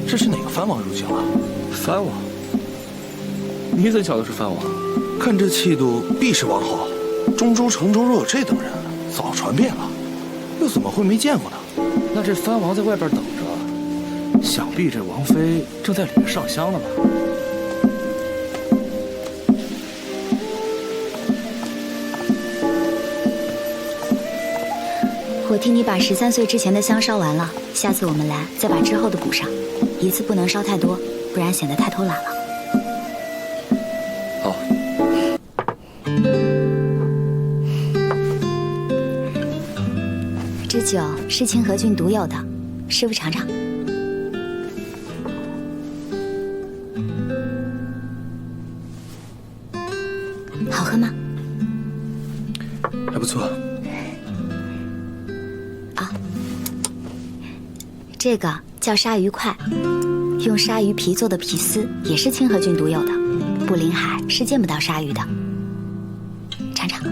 这是哪个藩王入京了？藩王？你怎晓得是藩王？看这气度，必是王后。中州、成州若有这等人，早传遍了，又怎么会没见过呢？那这藩王在外边等着，想必这王妃正在里面上香呢吧？我替你把13岁之前的香烧完了，下次我们来再把之后的补上，一次不能烧太多，不然显得太偷懒了。好。这酒是清河郡独有的，师父尝尝。好喝吗？还不错。这个叫鲨鱼块，用鲨鱼皮做的皮丝，也是清河郡独有的。布林海是见不到鲨鱼的。尝尝。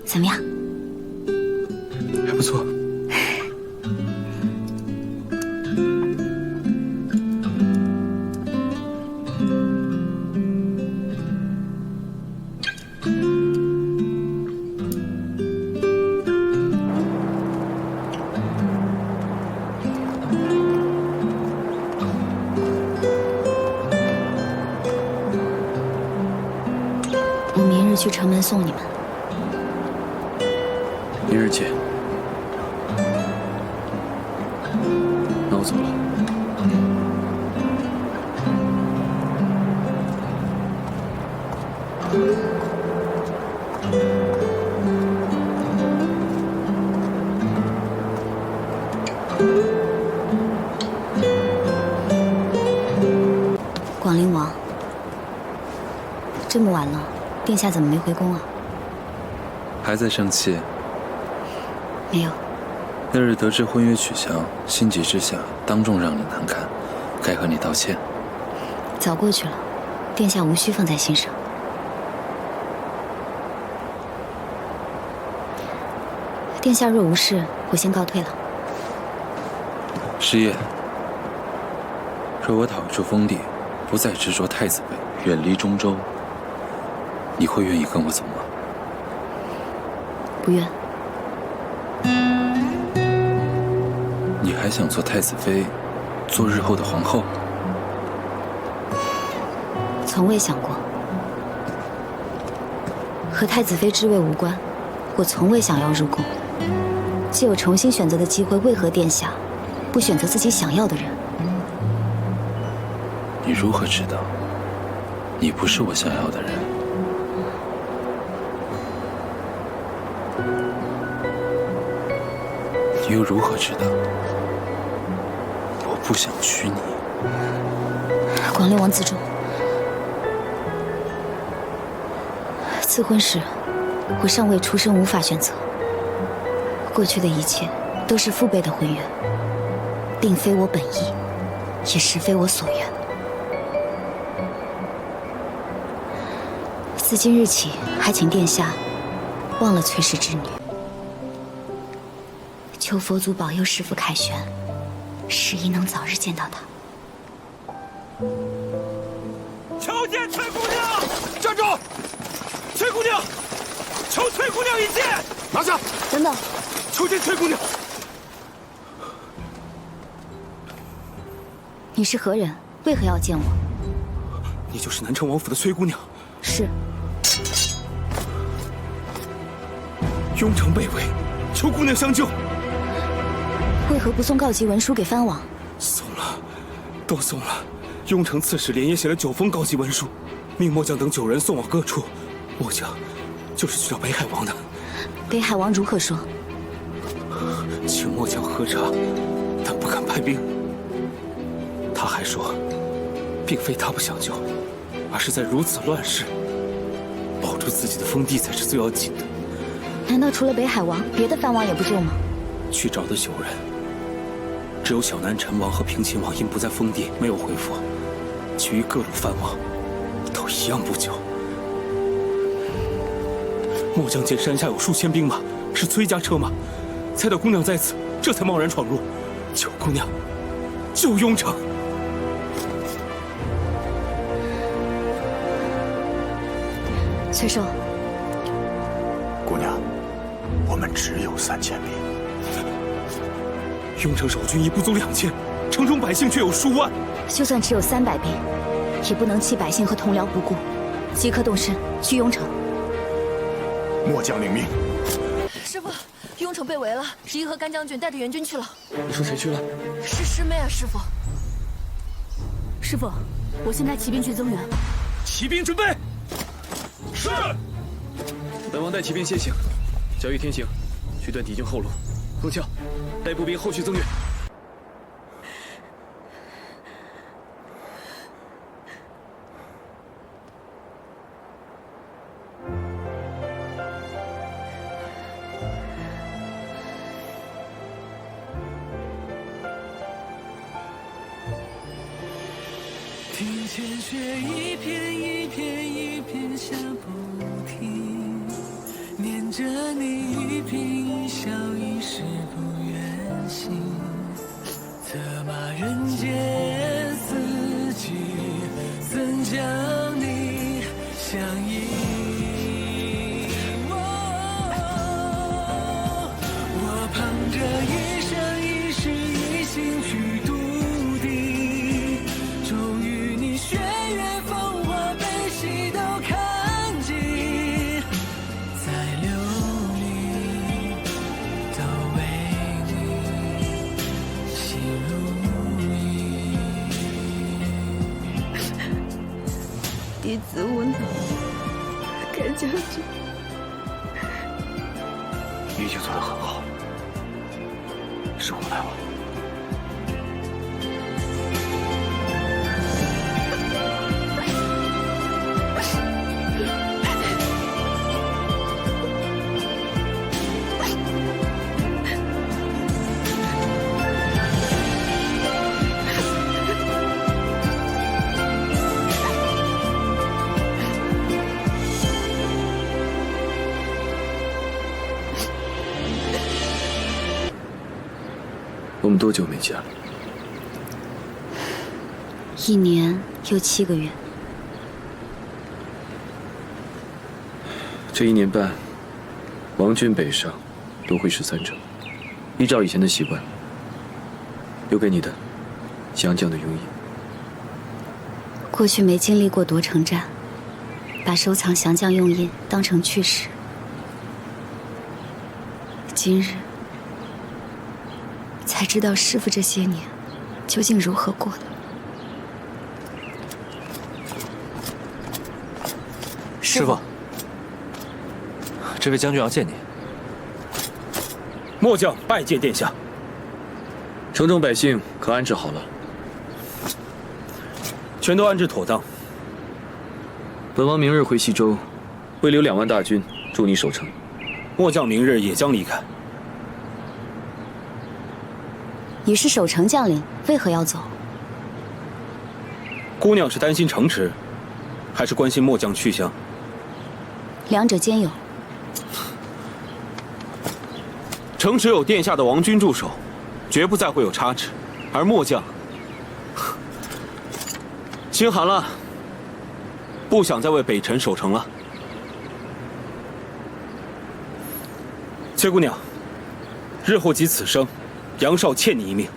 怎么样？还不错。去城门送你们。明日见。那我走了。广陵王，这么晚了，殿下怎么没回宫啊？还在生气？没有。那日得知婚约取消，心急之下当众让你难堪，该和你道歉。早过去了，殿下无需放在心上。殿下若无事，我先告退了。师爷，若我讨一处封地，不再执着太子位，远离中州，你会愿意跟我走吗？不愿。你还想做太子妃，做日后的皇后？从未想过。和太子妃之位无关，我从未想要入宫。既有重新选择的机会，为何殿下不选择自己想要的人？你如何知道你不是我想要的人？你又如何知道我不想娶你？广陵王自重。赐婚时，我尚未出生，无法选择。过去的一切都是父辈的婚约，并非我本意，也实非我所愿。自今日起，还请殿下忘了崔氏之女，求佛祖保佑师父凯旋，使一能早日见到他。求见崔姑娘！站住！崔姑娘，求崔姑娘一见！拿下！等等，求见崔姑娘。你是何人？为何要见我？你就是南城王府的崔姑娘。是。雍城被围，求姑娘相救。为何不送告急文书给藩王？送了，都送了。雍城刺史连夜写了9封告急文书，命末将等9人送往各处。末将就是去找北海王的。北海王如何说？请末将喝茶，但不敢派兵。他还说，并非他不想救，而是在如此乱世，保住自己的封地才是最要紧的。难道除了北海王，别的藩王也不救吗？去找的9人，只有小南陈王和平秦王因不在封地没有回复，其余各路藩王都一样不救。末将见山下有数千兵马，是崔家车马，猜到姑娘在此，这才贸然闯入。求姑娘，救雍城！崔寿，姑娘，我们只有3000兵。雍城守军已不足2000，城中百姓却有数万。就算只有300兵，也不能弃百姓和同僚不顾，即刻动身去雍城。末将领命。师傅，雍城被围了，是银河干将军带着援军去了。你说谁去了？是师妹啊，师傅。师傅，我先带骑兵去增援。骑兵准备。是。本王带骑兵先行，交于天行，去断敌军后路。陆翘，带步兵后续增援。庭前雪一片一片一片下不停，念着你一颦一笑一世不愿醒，策马人间四季，怎将你相依？我捧着一生一世一心去笃定，终于你雪月风华悲喜都看尽，子无能，该将军。你已经做得很好，是我来晚。我们多久没见了？1年又7个月。这1年半，王军北上，夺回13城。依照以前的习惯，留给你的，降将的用意。过去没经历过夺城战，把收藏降将用印当成趣事。今日才知道师父这些年究竟如何过的。师父，这位将军要见你。末将拜见殿下。城中百姓可安置好了？全都安置妥当。本王明日回西州，会留2万大军助你守城。末将明日也将离开。你是守城将领，为何要走？姑娘是担心城池，还是关心末将去向？两者兼有。城池有殿下的王军驻守，绝不再会有差池。而末将心寒了，不想再为北辰守城了。崔姑娘，日后及此生，杨少欠你一命，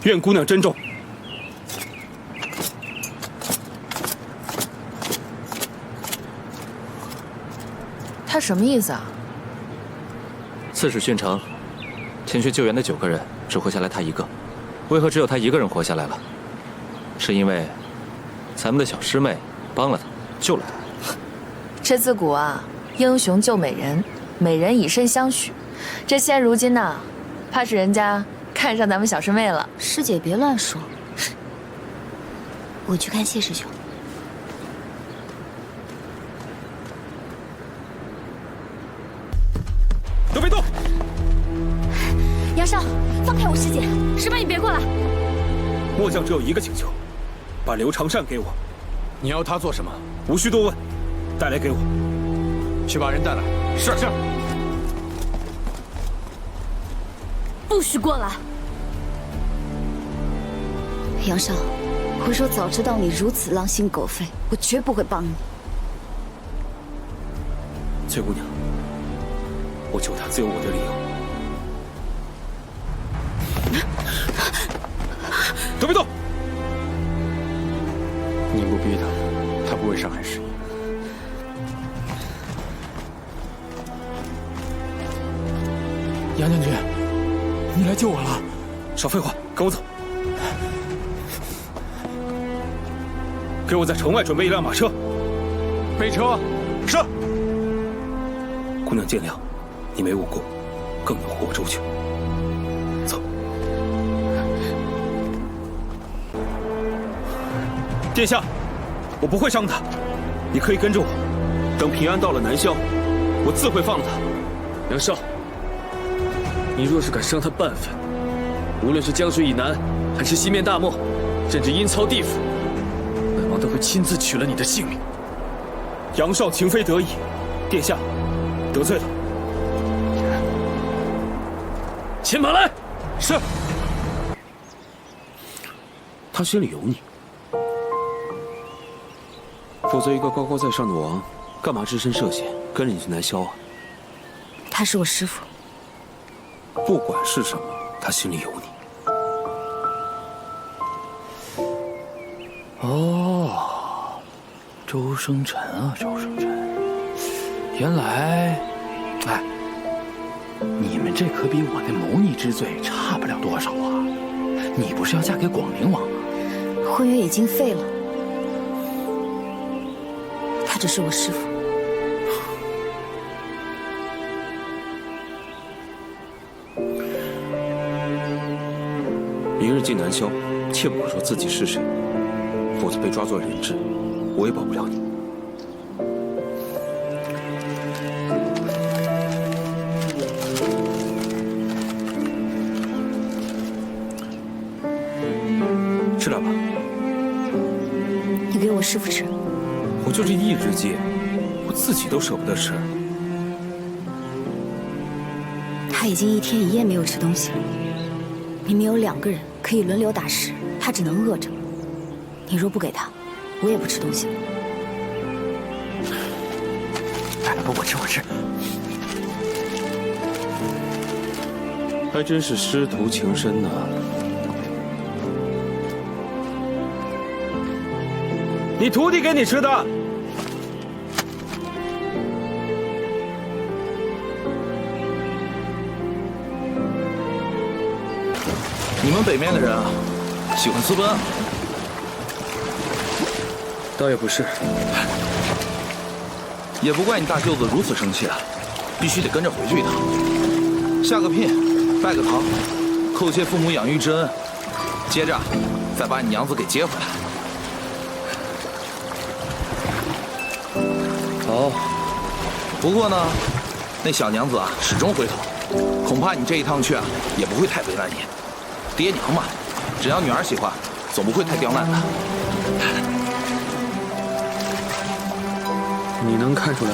愿姑娘珍重。他什么意思啊？刺史训城，前去救援的9个人只活下来他一个，为何只有他一个人活下来了？是因为咱们的小师妹帮了他，救了他。这自古啊，英雄救美人，美人以身相许。这现如今呢，怕是人家看上咱们小师妹了。师姐别乱说，我去看谢师兄。都别动！杨少，放开我师姐！师妹，你别过来！末将只有一个请求，把刘长善给我。你要他做什么？无需多问，带来给我。去把人带来。是。不许过来！杨少，我若早知道你如此狼心狗肺，我绝不会帮你。崔姑娘，我救她自有我的理由。都别动！你不逼他，他不会伤害师爷。杨将军，你来救我了！少废话，跟我走。给我在城外准备1辆马车。备车。是。姑娘见谅，你没武功，更有祸周全。走。殿下，我不会伤他，你可以跟着我。等平安到了南萧，我自会放了他。杨少，你若是敢伤他半分，无论是江水以南，还是西面大漠，甚至阴曹地府，本王都会亲自取了你的性命。杨少情非得已，殿下得罪了。牵马来。是。他心里有你，否则一个高高在上的王，干嘛只身涉险跟着你去南萧啊？他是我师父。不管是什么，他心里有你。哦，周生辰啊，周生辰，原来，哎，你们这可比我那谋逆之罪差不了多少啊！你不是要嫁给广陵王吗？婚约已经废了，他只是我师父。明日进南萧，切不可说自己是谁，否则被抓做人质，我也保不了你。吃点吧。你给我师父吃。我就这一只鸡，我自己都舍不得吃。他已经1天1夜没有吃东西了。明明有2个人可以轮流打食，他只能饿着。你若不给他，我也不吃东西了。来，我吃。还真是师徒情深呐。你徒弟给你吃的。你们北面的人啊，喜欢私奔？倒也不是，也不怪你大舅子如此生气啊，必须得跟着回去一趟，下个聘，拜个堂，叩谢父母养育之恩，接着再把你娘子给接回来。好，不过呢，那小娘子啊始终回头，恐怕你这一趟去啊也不会太为难你。爹娘嘛，只要女儿喜欢，总不会太刁难的。你能看出来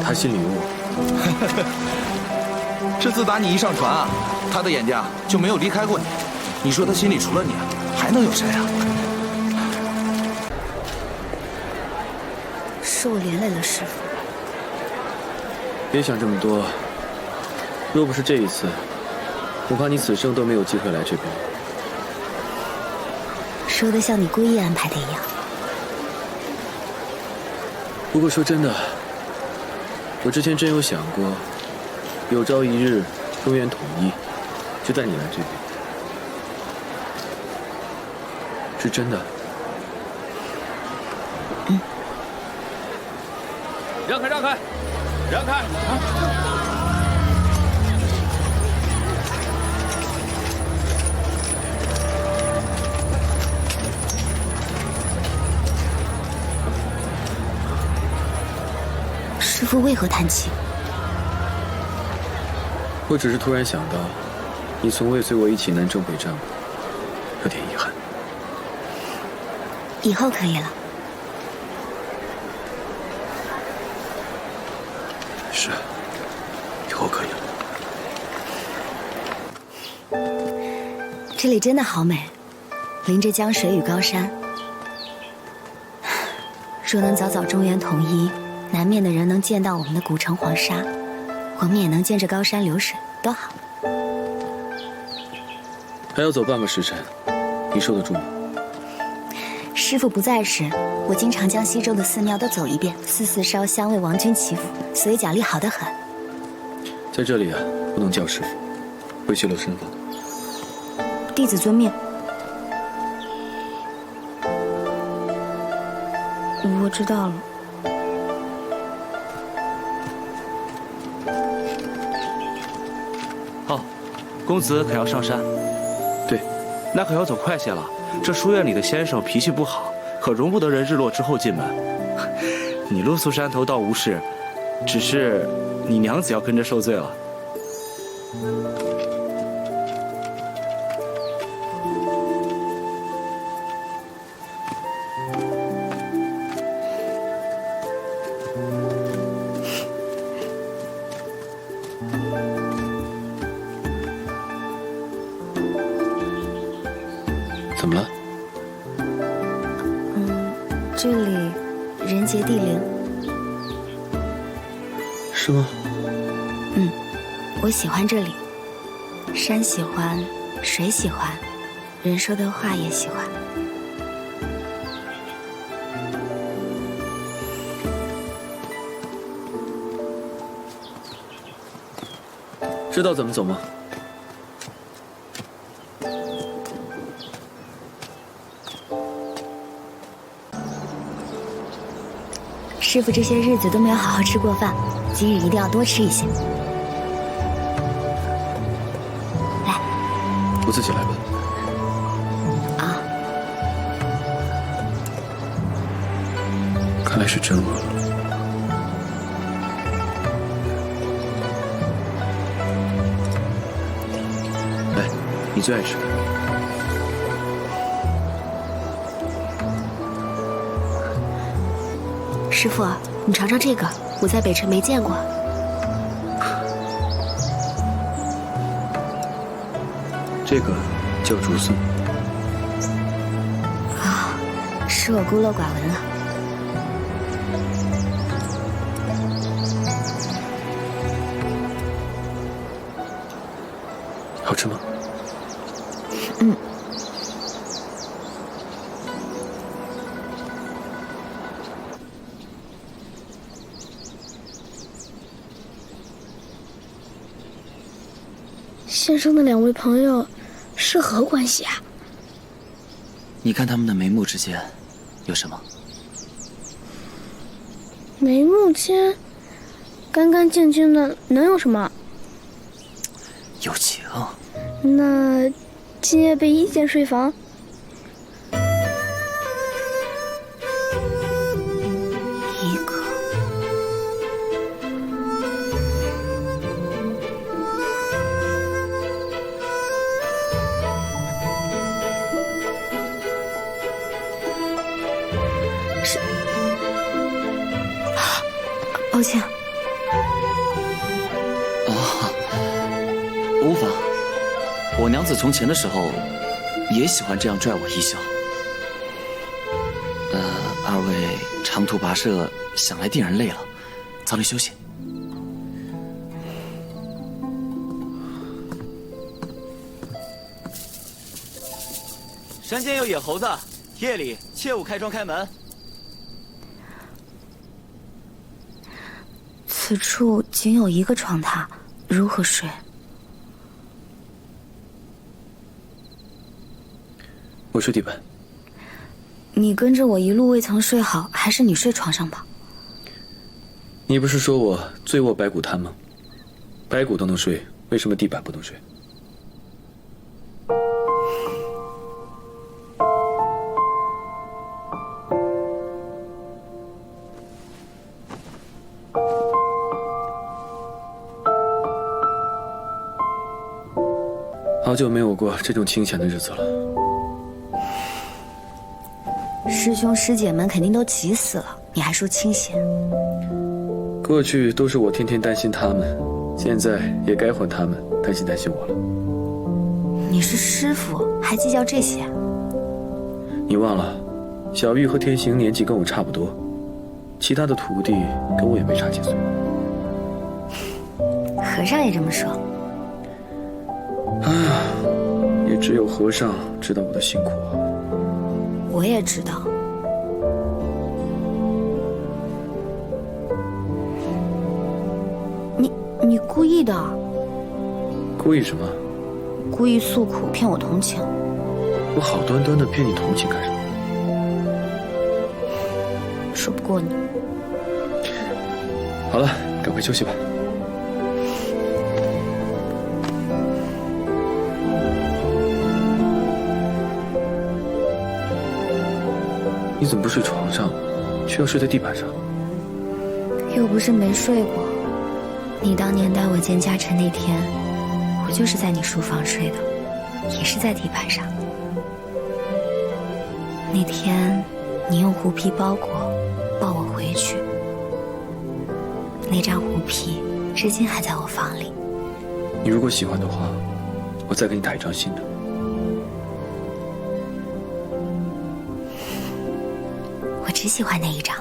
他心里有我？这自打你一上船啊，他的眼睛就没有离开过你。你说他心里除了你，还能有谁啊？是我连累了师父。别想这么多。若不是这一次，恐怕你此生都没有机会来这边。说得像你故意安排的一样。不过说真的，我之前真有想过，有朝一日中原统一，就带你来这边。是真的。让开，让开，让开！师父为何叹气？我只是突然想到，你从未随我一起南征北战过，有点遗憾。以后可以了。是，以后可以了。这里真的好美，临着江水与高山。若能早早中原统一，南面的人能见到我们的古城黄沙，我们也能见着高山流水，多好。还要走半个时辰，你受得住吗？师父不在时，我经常将西周的寺庙都走一遍，4次烧香为王君祈福，所以脚力好得很。在这里啊，不能叫师父，会泄露身份。弟子遵命。我知道了。哦，公子可要上山？对，那可要走快些了。这书院里的先生脾气不好，可容不得人日落之后进门。你露宿山头倒无事，只是你娘子要跟着受罪了。怎么了？这里人杰地灵。是吗？我喜欢这里，山喜欢，水喜欢，人说的话也喜欢。知道怎么走吗？师傅这些日子都没有好好吃过饭，今日一定要多吃一些。来，我自己来吧。啊，看来是真饿了。来，你最爱吃的。师傅，你尝尝这个，我在北城没见过。这个叫竹笋。啊，是我孤陋寡闻了。好吃吗？嗯。先生的两位朋友是何关系啊？你看他们的眉目之间有什么？眉目间干干净净的，能有什么？友情。那今夜被一间睡房？一个。抱歉。无妨，我娘子从前的时候也喜欢这样拽我一笑。二位长途跋涉，想来定然累了，早点休息。山间有野猴子，夜里切勿开窗开门。此处仅有一个床榻，如何睡？我睡地板。你跟着我一路未曾睡好，还是你睡床上吧。你不是说我醉卧白骨滩吗？白骨都能睡，为什么地板不能睡？好久没有过这种清闲的日子了。师兄师姐们肯定都急死了，你还说清闲？过去都是我天天担心他们，现在也该换他们担心我了。你是师傅，还计较这些？你忘了，小玉和天行年纪跟我差不多，其他的徒弟跟我也没差几岁。和尚也这么说。也只有和尚知道我的辛苦啊。我也知道。你故意的？故意什么？故意诉苦骗我同情。我好端端的骗你同情干什么？说不过你。好了，赶快休息吧。你怎么不睡床上，却要睡在地板上？又不是没睡过。你当年带我见嘉诚那天，我就是在你书房睡的，也是在地板上。那天你用狐皮包裹抱我回去，那张狐皮至今还在我房里。你如果喜欢的话，我再给你打一张新的。我只喜欢那一张。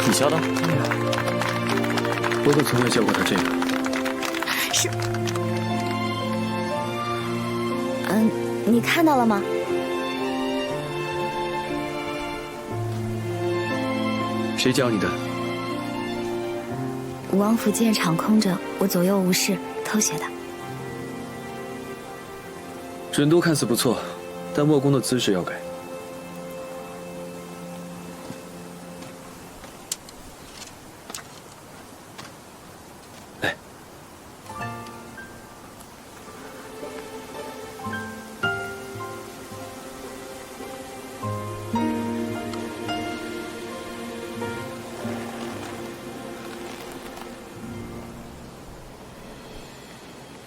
你教的？我可从未叫过他这个。是，你看到了吗？谁教你的？王府剑场空着，我左右无事，偷学的。准度看似不错，但握弓的姿势要改。来，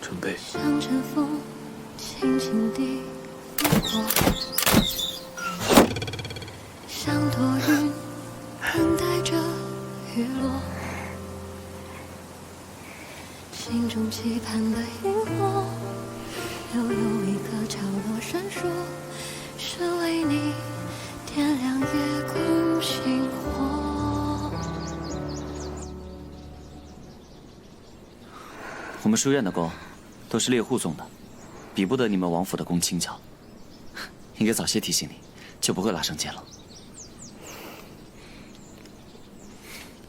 准备。向着风，轻轻地拂过，像朵云，等待着雨落。心中期盼的萤火，又有一个角落闪烁，是为你点亮夜空星火。我们书院的弓都是猎户送的，比不得你们王府的弓轻巧。应该早些提醒你，就不会拉上剑了。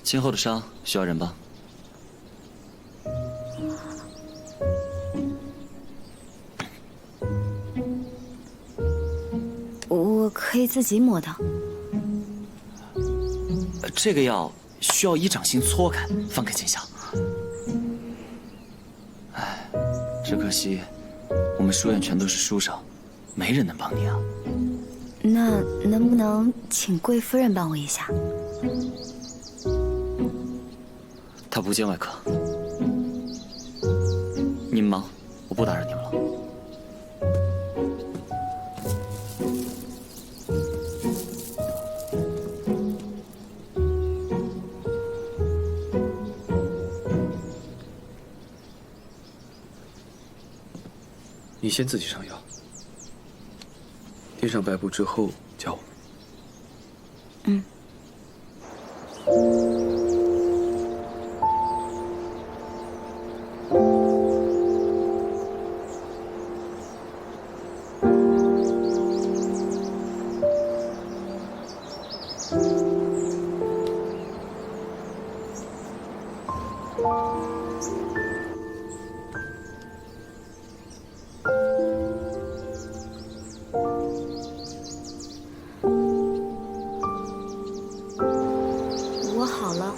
今后的伤需要人帮。我可以自己抹的。这个药需要依掌心搓开，方可见效。哎，只可惜我们书院全都是书生，没人能帮你啊。那能不能请贵夫人帮我一下？她不见外客。你们忙，我不打扰你们了。你先自己上药，垫上白布之后教我。嗯。我好了。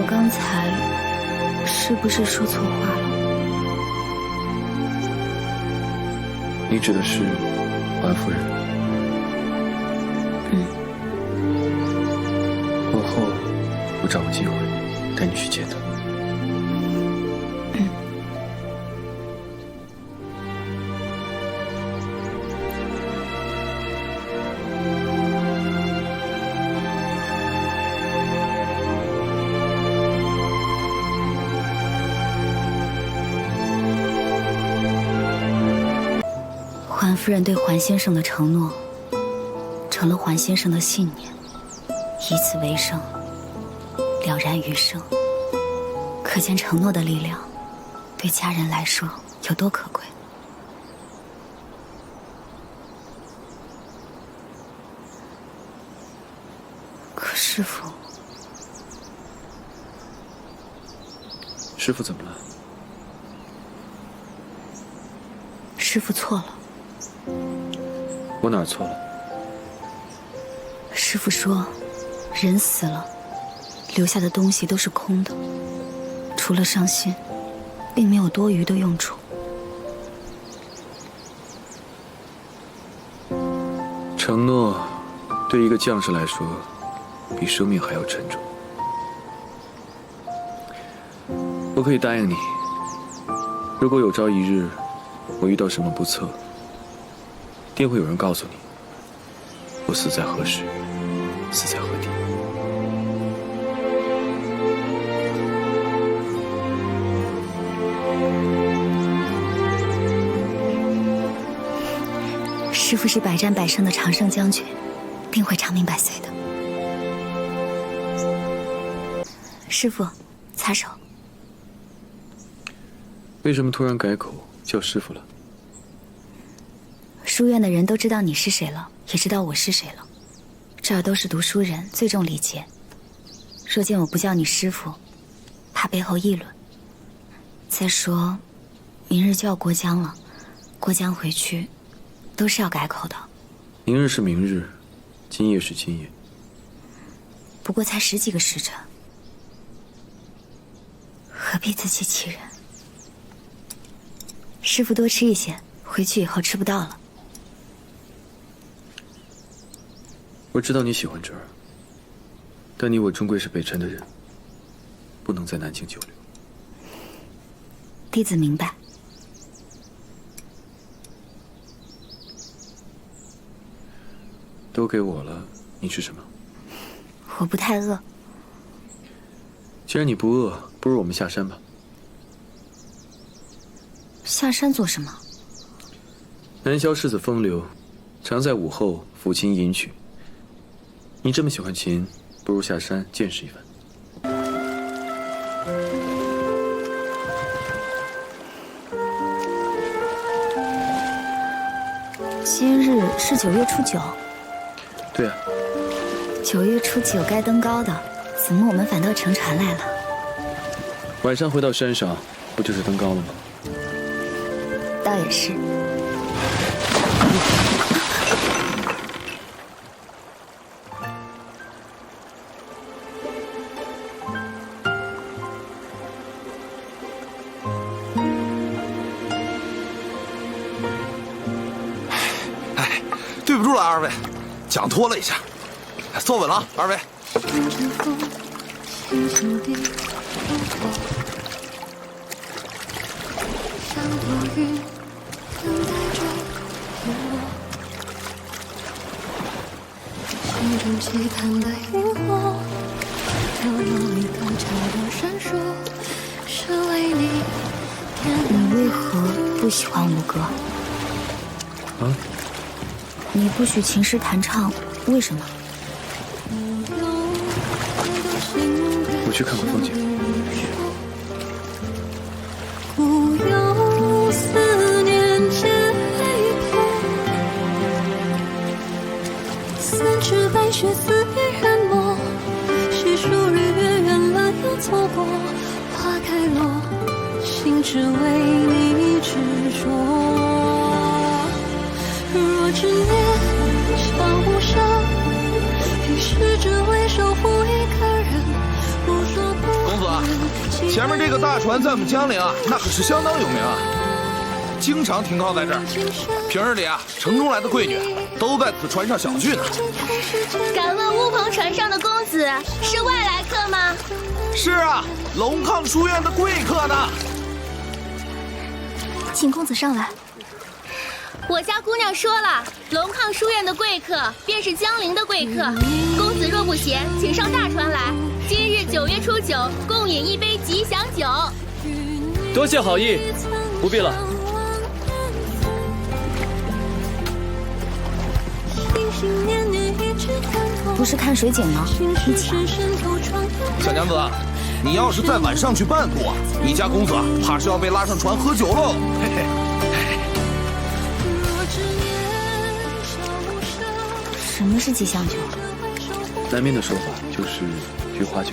刚才是不是说错话了？你指的是婉夫人？嗯。过后我找个机会带你去见她。嗯。环夫人对环先生的承诺，成了环先生的信念，以此为生，了然余生。可见承诺的力量，对家人来说有多可贵。可师父，师父怎么了？师父错了。我哪儿错了？师父说，人死了，留下的东西都是空的，除了伤心，并没有多余的用处。承诺，对一个将士来说，比生命还要沉重。我可以答应你，如果有朝一日我遇到什么不测，定会有人告诉你，我死在何时，死在何地。师父是百战百胜的常胜将军，定会长命百岁的。师父，擦手。为什么突然改口叫师父了？书院的人都知道你是谁了，也知道我是谁了。这儿都是读书人，最重礼节。若见我不叫你师父，怕背后议论。再说，明日就要过江了，过江回去，都是要改口的。明日是明日，今夜是今夜。不过才10几个时辰，何必自欺欺人？师父多吃一些，回去以后吃不到了。我知道你喜欢这儿，但你我终归是北辰的人，不能在南京久留。弟子明白。都给我了，你吃什么？我不太饿。既然你不饿，不如我们下山吧。下山做什么？南萧世子风流，常在午后抚琴吟曲。你这么喜欢琴，不如下山见识一番。今日是9月初9。对啊。9月初9该登高的，怎么我们反倒乘船来了？晚上回到山上，不就是登高了吗？倒也是。哎，对不住了，二位，桨拖了一下，坐稳了，二位。心中期盼的萤火，飘摇你刚才的闪烁，是为你。你为何不喜欢吴哥？啊？你不许琴师弹唱，为什么？我去看看风景。故有思念结迫，三尺白雪似一人墨，细数日月圆了又错过，花开落，心只为你执着。若执念像无声，于是只为守护一个人。公子，前面这个大船在我们江陵啊，那可是相当有名啊，经常停靠在这儿。平日里啊，城中来的贵女都在此船上小聚呢。敢问乌篷船上的公子是外来客吗？是啊，龙亢书院的贵客呢。请公子上来。我家姑娘说了，龙亢书院的贵客便是江陵的贵客。公子若不嫌，请上大船来。今日9月初9，共饮一杯吉祥酒。多谢好意，不必了。不是看水景吗？一起。小娘子，你要是再晚上去半步啊，你家公子怕是要被拉上船喝酒喽。嘿嘿。什么是吉祥酒？南边的说法就是菊花酒。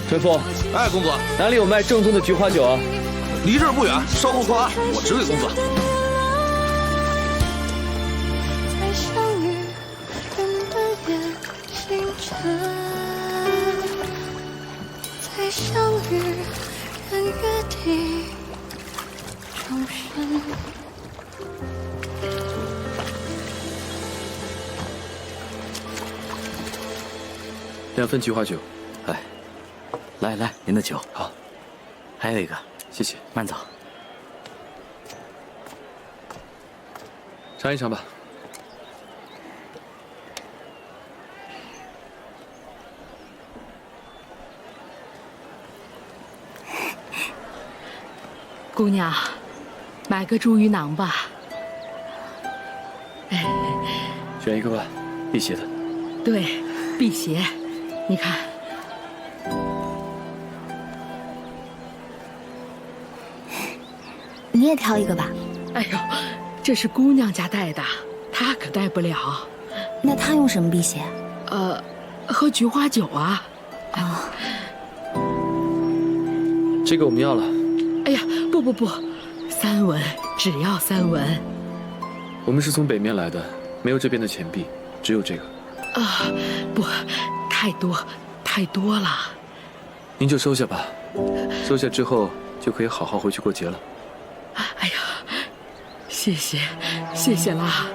陈父，哎，公子，哪里有卖正宗的菊花酒啊？离这儿不远，稍后靠岸，我指给公子。再相遇2份菊花酒。哎，来，您的酒。好，还有一个，谢谢。慢走。尝一尝吧。姑娘，买个茱萸囊吧。选一个吧，辟邪的。对，辟邪。你看，你也挑一个吧。哎呦，这是姑娘家带的，她可带不了。那她用什么辟邪？喝菊花酒啊。啊。这个我们要了。哎呀，不，3文，只要3文。我们是从北面来的，没有这边的钱币，只有这个。啊，不，太多了。您就收下吧，收下之后就可以好好回去过节了。哎呀，谢谢啦。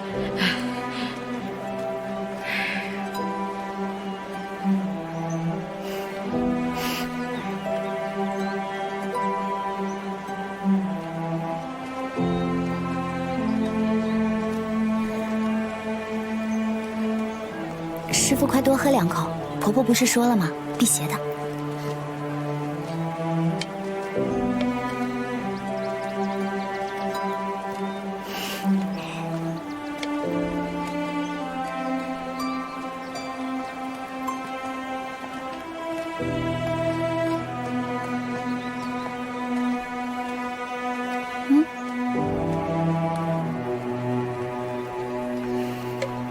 师傅，快多喝2口。婆婆不是说了吗？辟邪的。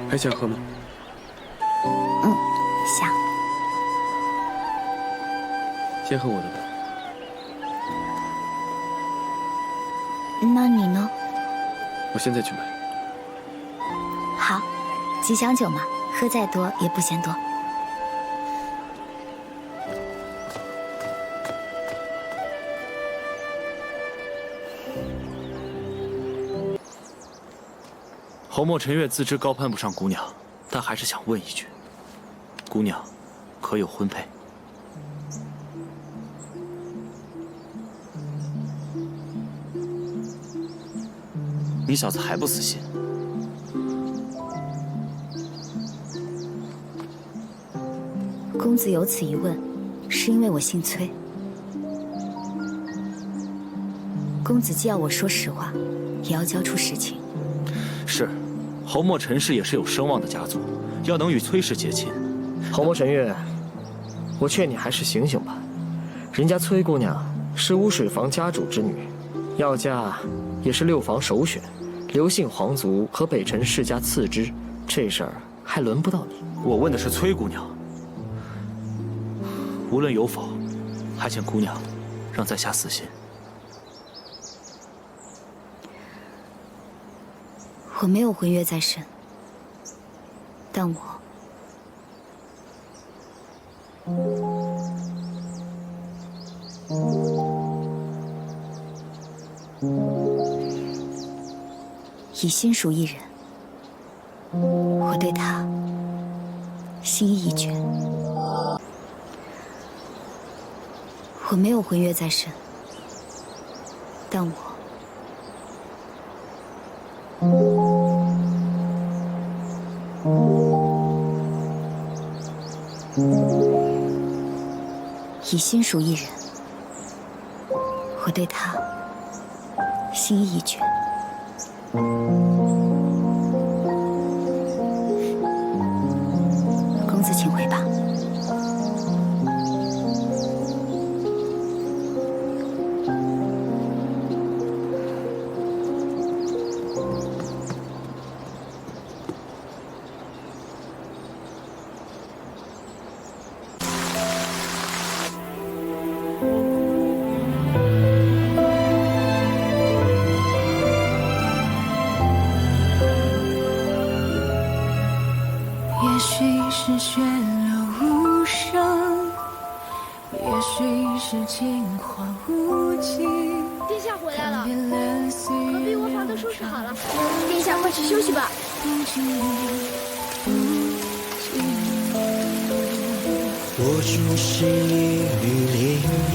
还想喝吗？想。先喝我的吧。那你呢？我现在去买。好，吉祥酒嘛，喝再多也不嫌多。侯墨陈月自知高攀不上姑娘，但还是想问一句：姑娘，可有婚配？你小子还不死心？公子有此一问，是因为我姓崔。公子既要我说实话，也要交出实情。是，侯墨陈氏也是有声望的家族，要能与崔氏结亲。侯墨陈月，我劝你还是醒醒吧。人家崔姑娘是污水房家主之女，要嫁也是6房首选，刘姓皇族和北辰世家次之，这事儿还轮不到你。我问的是崔姑娘，无论有否，还请姑娘让在下死心。我没有婚约在身，但我已心属一人，我对他心意已决。我没有婚约在身，但我已心属一人，我对他心意已决。公子请回吧。也许是血流无声，也许是情话无尽。殿下回来了，隔壁卧房都收拾好了，殿下快去休息吧。我注视一缕涟漪，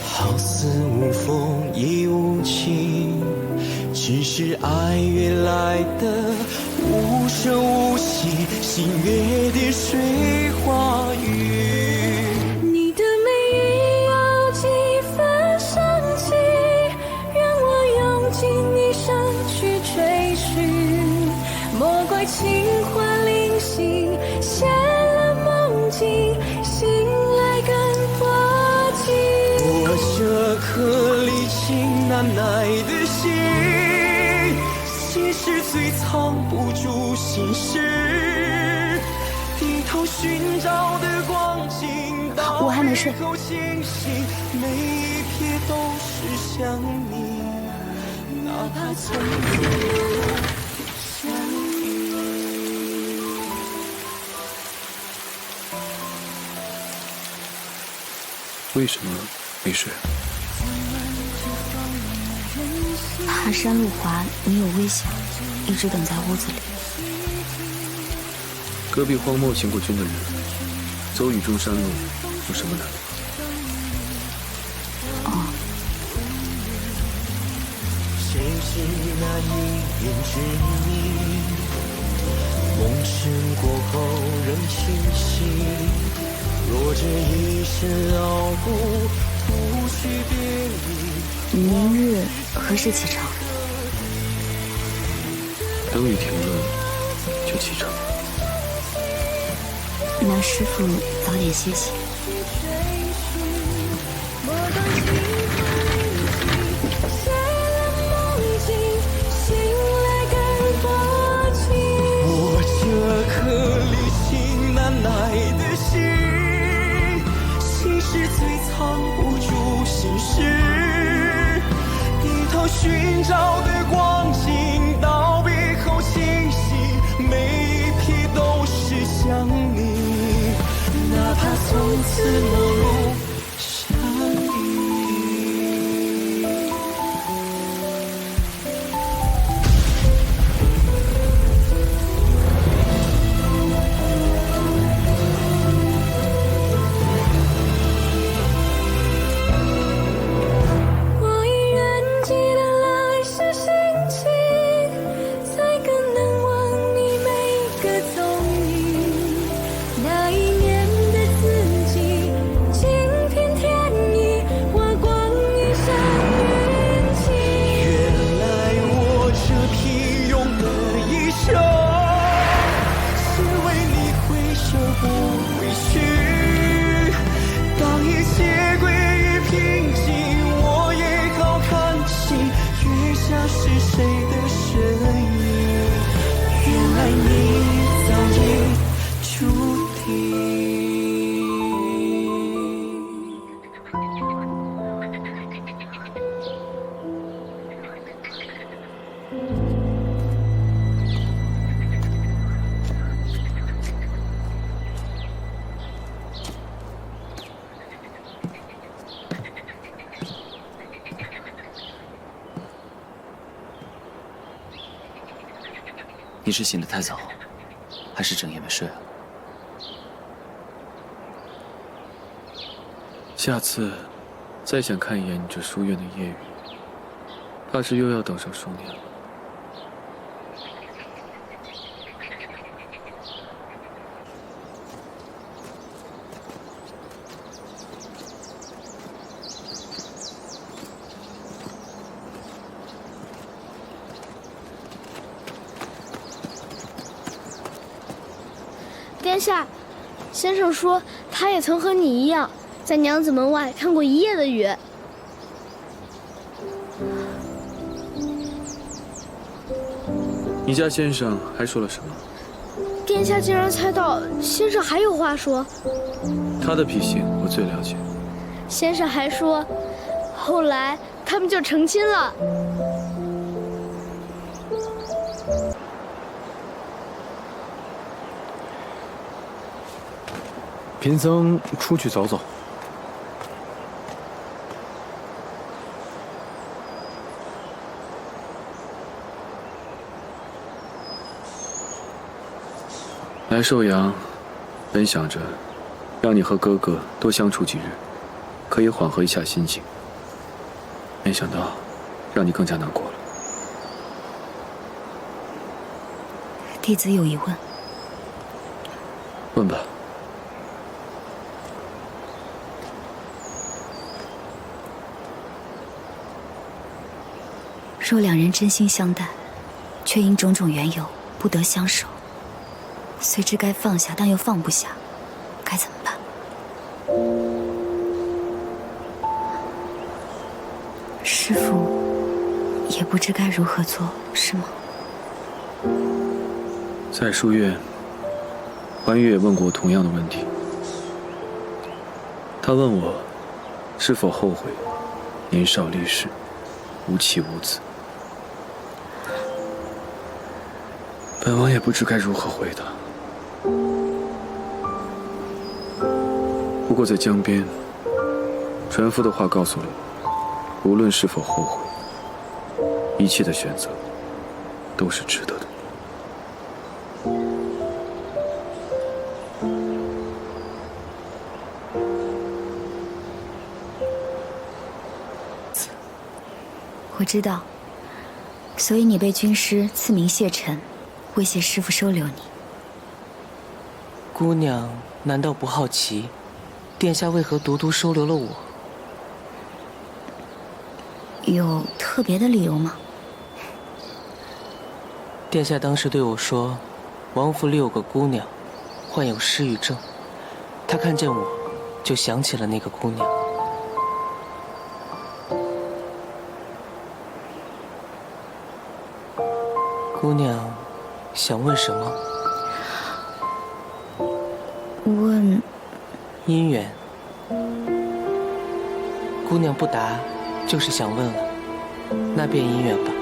好似无风亦无晴，只是爱越来的无声无息，心越跌水花雨。你的眉眼有几分生气，让我用尽一生去追寻。莫怪情话零星，现了梦境，醒来更多情。我这颗离情难耐的心，其实最藏不住心事。低头寻找的光景，我还没睡。到最后清醒，每一瞥都是想你，哪怕从此没有相遇。为什么没睡？怕山路滑，你有危险，一直等在屋子里。隔壁荒漠行过军的人，走雨中山路有什么难？哦。谁知那一念之谜，梦醒过后仍清晰。若这一生熬过，不须别离。明日何时启程？等雨停了就启程。那师傅早点歇息。我这颗离情难耐的心，心事最藏不住心事。低头寻找的光景，到背后清晰，每一瞥都是想你，哪怕从此陌路相遇。你是醒得太早，还是整夜没睡啊？下次再想看一眼你这书院的夜雨，怕是又要等上数年了。殿下，先生说他也曾和你一样，在娘子门外看过一夜的雨。你家先生还说了什么？殿下竟然猜到先生还有话说。他的脾性我最了解。先生还说，后来他们就成亲了。贫僧出去走走。来寿阳，本想着让你和哥哥多相处几日，可以缓和一下心情，没想到让你更加难过了。弟子有疑问。问吧。若两人真心相待，却因种种缘由不得相守，虽知该放下，但又放不下，该怎么办？师父也不知该如何做，是吗？在书院，欢月也问过我同样的问题。他问我是否后悔年少离世，无妻无子。本王也不知该如何回答。不过在江边，船夫的话告诉了我，无论是否后悔，一切的选择都是值得的。我知道，所以你被军师赐名谢尘，威胁师父收留你。姑娘难道不好奇，殿下为何独独收留了我？有特别的理由吗？殿下当时对我说，王府里有个姑娘，患有失语症，她看见我，就想起了那个姑娘。姑娘想问什么？问姻缘。姑娘不答，就是想问了，那便姻缘吧。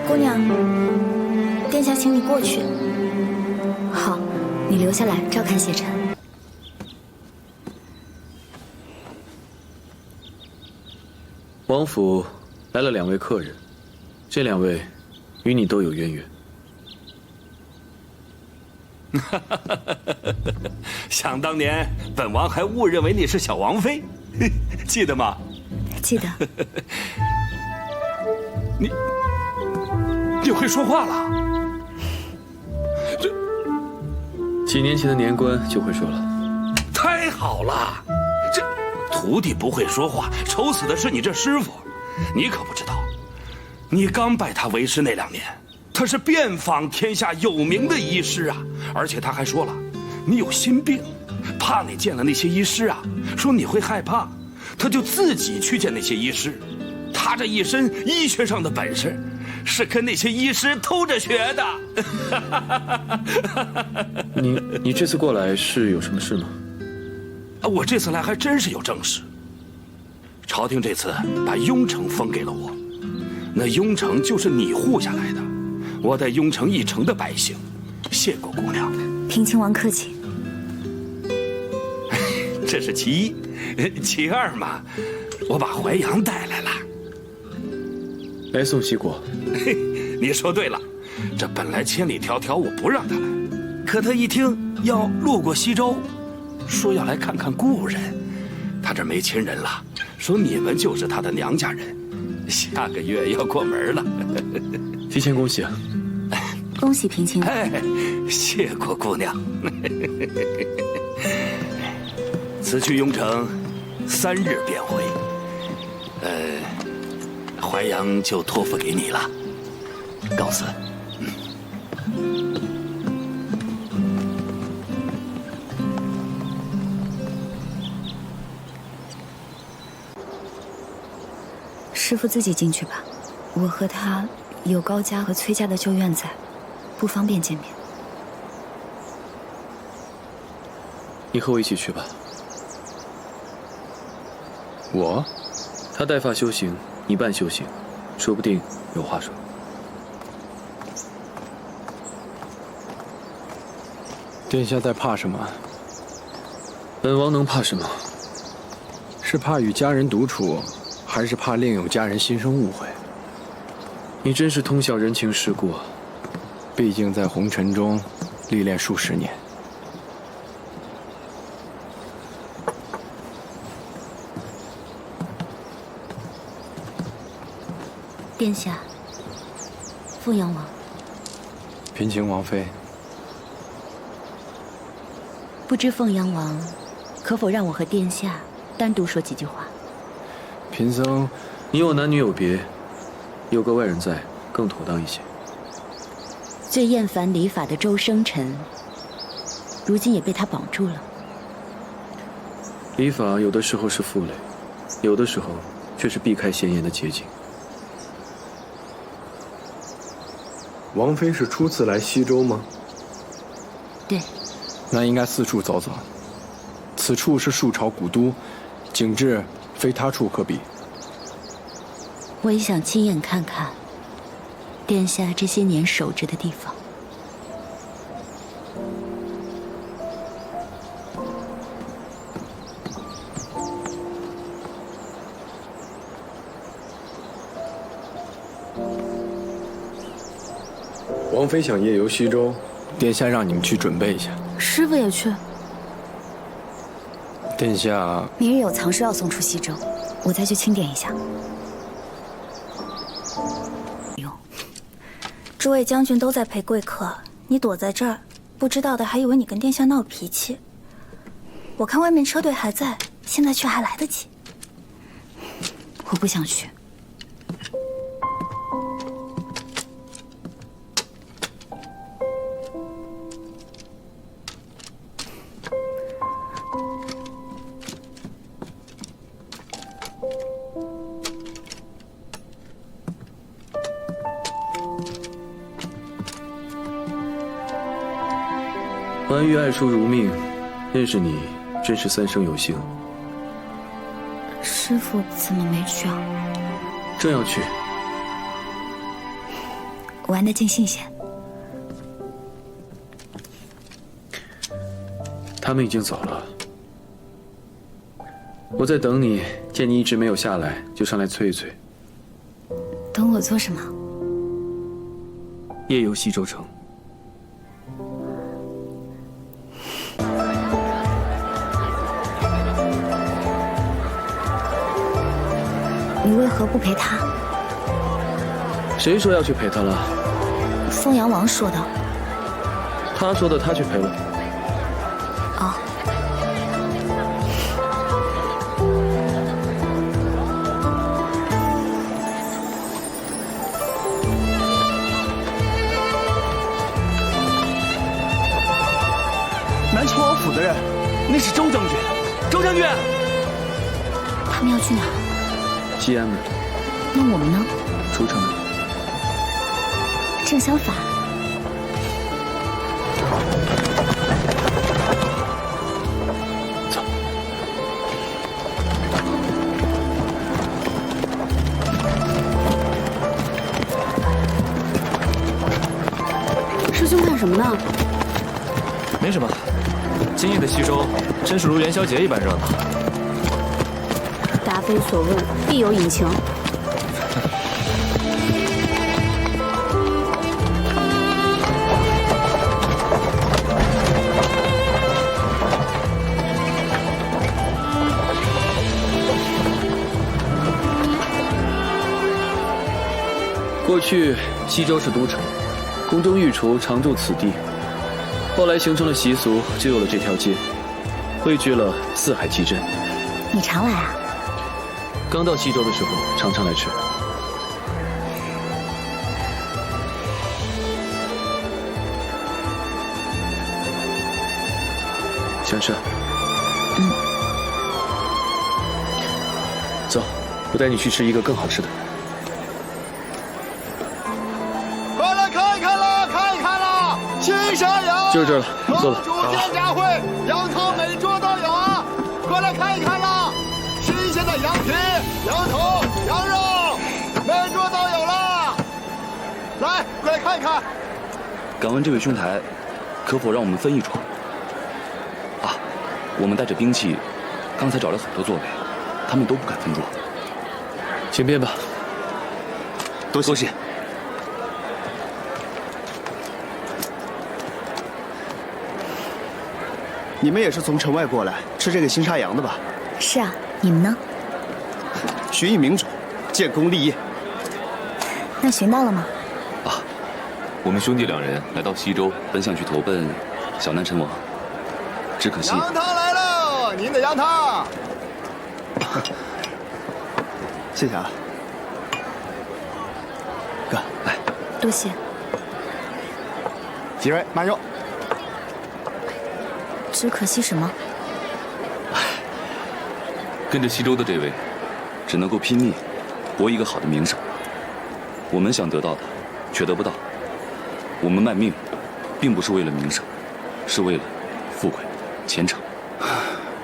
姑娘，殿下请你过去。好，你留下来照看谢尘。王府来了2位客人，这2位与你都有渊源。想当年，本王还误认为你是小王妃，记得吗？记得。你会说话了？几年前的年关就会说了。太好了，这徒弟不会说话，愁死的是你这师傅。你可不知道，你刚拜他为师那2年，他是遍访天下有名的医师啊，而且他还说了，你有心病，怕你见了那些医师啊，说你会害怕，他就自己去见那些医师。他这一身医学上的本事，是跟那些医师偷着学的。你这次过来是有什么事吗？我这次来还真是有正事。朝廷这次把雍城封给了我，那雍城就是你护下来的，我带雍城一城的百姓，谢过姑娘。平亲王客气。这是其一，其二嘛，我把淮阳带来了。来送西果。你说对了，这本来千里迢迢我不让他来，可他一听要路过西周，说要来看看故人，他这没亲人了，说你们就是他的娘家人，下个月要过门了。提前恭喜啊！恭喜平亲王。谢过姑娘。此去雍城3日便回，淮阳就托付给你了，告辞。师父自己进去吧，我和他有高家和崔家的旧怨在，不方便见面。你和我一起去吧。我？他带发修行，你半修行，说不定有话说。殿下在怕什么？本王能怕什么？是怕与家人独处，还是怕另有家人心生误会？你真是通晓人情世故啊！毕竟在红尘中历练数十年。殿下，凤阳王，嫔请王妃。不知凤阳王可否让我和殿下单独说几句话？贫僧，你我男女有别，有个外人在更妥当一些。最厌烦礼法的周生辰，如今也被他绑住了。礼法有的时候是负累，有的时候却是避开闲言的捷径。王妃是初次来西周吗？对。那应该四处走走。此处是数朝古都，景致非他处可比。我也想亲眼看看殿下这些年守着的地方。王妃想夜游西周，殿下让你们去准备一下。师傅也去。殿下，明日有藏书要送出西周，我再去清点一下。诸位将军都在陪贵客，你躲在这儿，不知道的还以为你跟殿下闹脾气。我看外面车队还在，现在去还来得及。我不想去。婉玉爱书如命，认识你真是三生有幸。师傅怎么没去啊？正要去。玩得尽兴些。他们已经走了，我在等你，见你一直没有下来，就上来催一催。等我做什么？夜游西周城。你为何不陪他？谁说要去陪他了？凤阳王说的。他说的，他去陪了。哦。南城王府的人，那是周将军。周将军，他们要去哪？西安门。那我们呢？出城门。正相反。走。师兄看什么呢？没什么，今夜的西周真是如元宵节一般热闹。答非所问，必有隐情。过去西周是都城，宫中御厨常驻此地。后来形成了习俗，就有了这条街，汇聚了四海奇珍。你常来啊？刚到西周的时候，常常来吃。想吃？嗯。走，我带你去吃一个更好吃的。快来看一看啦，看一看啦！新山羊就是这儿了，坐了。主见佳慧，羊汤美馔。羊皮、羊头、羊肉，每桌都有了。来，过来看一看。敢问这位兄台，可否让我们分一桌？啊，我们带着兵器，刚才找了很多座位，他们都不敢分桌。请便吧。多谢。你们也是从城外过来吃这个新杀羊的吧？是啊，你们呢？寻一明主，建功立业。那寻到了吗？啊，我们兄弟2人来到西周，本想去投奔小南陈王，只可惜羊汤来喽，您的羊汤。谢谢啊，哥，来，多谢。几位慢用。只可惜什么？跟着西周的这位，只能够拼命博一个好的名声。我们想得到的，却得不到。我们卖命，并不是为了名声，是为了富贵、前程。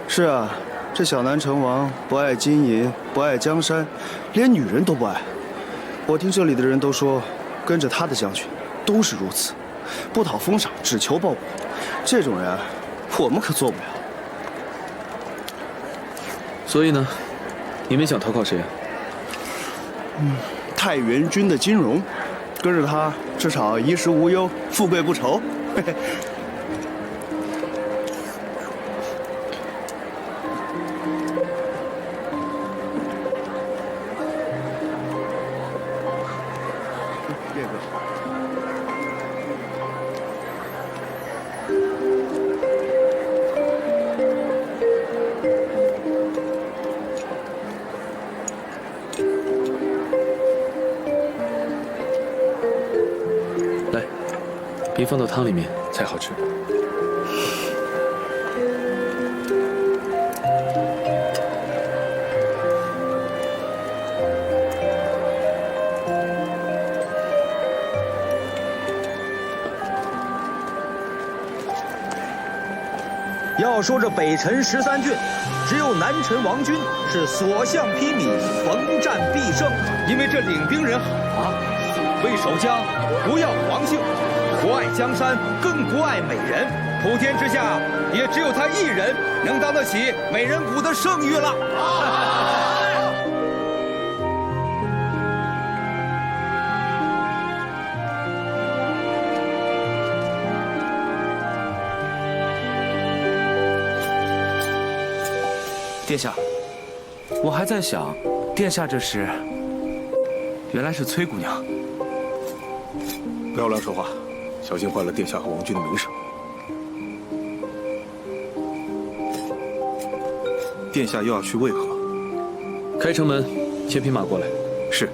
是啊，这小南城王不爱金银，不爱江山，连女人都不爱。我听这里的人都说，跟着他的将军都是如此，不讨封赏，只求报国。这种人，我们可做不了。所以呢，你们想投靠谁啊？太原君的金荣，跟着他至少衣食无忧，富贵不愁。嘿嘿。别放到汤里面才好吃。要说这北辰13郡，只有南辰王军是所向披靡，逢战必胜。因为这领兵人好啊，所谓守将，不要王姓，不爱江山，更不爱美人。普天之下，也只有他一人能当得起美人谷的盛誉了。殿下，我还在想，殿下这是，原来是崔姑娘。不要乱说话，小心坏了殿下和王君的名声。殿下又要去渭河，开城门，牵匹马过来。是。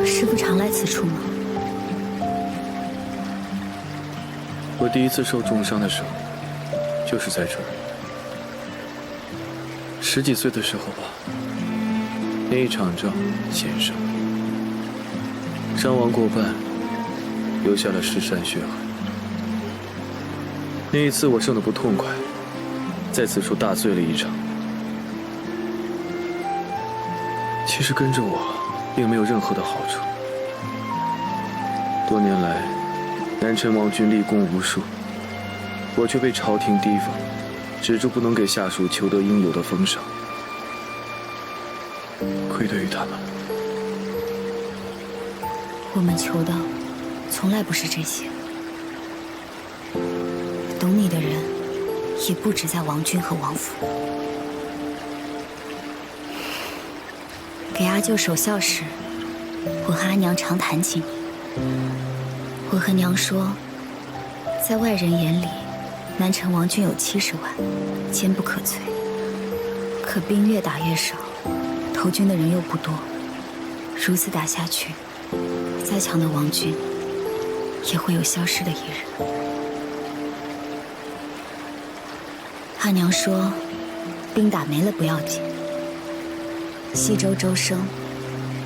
师父常来此处吗？我第一次受重伤的时候，就是在这儿。10几岁的时候吧，那一场仗险胜，伤亡过半，留下了尸山血痕。那一次我胜得不痛快，在此处大醉了一场。其实跟着我并没有任何的好处。多年来，南辰王军立功无数，我却被朝廷提防，止住不能给下属求得应有的封赏，愧对于他们。我们求的从来不是这些，懂你的人也不止在王军和王府。给阿舅守孝时，我和阿娘常谈起你。我和娘说，在外人眼里，南城王军有70万，坚不可摧。可兵越打越少，投军的人又不多，如此打下去，再强的王军也会有消失的一日。阿娘说，兵打没了不要紧，西周周生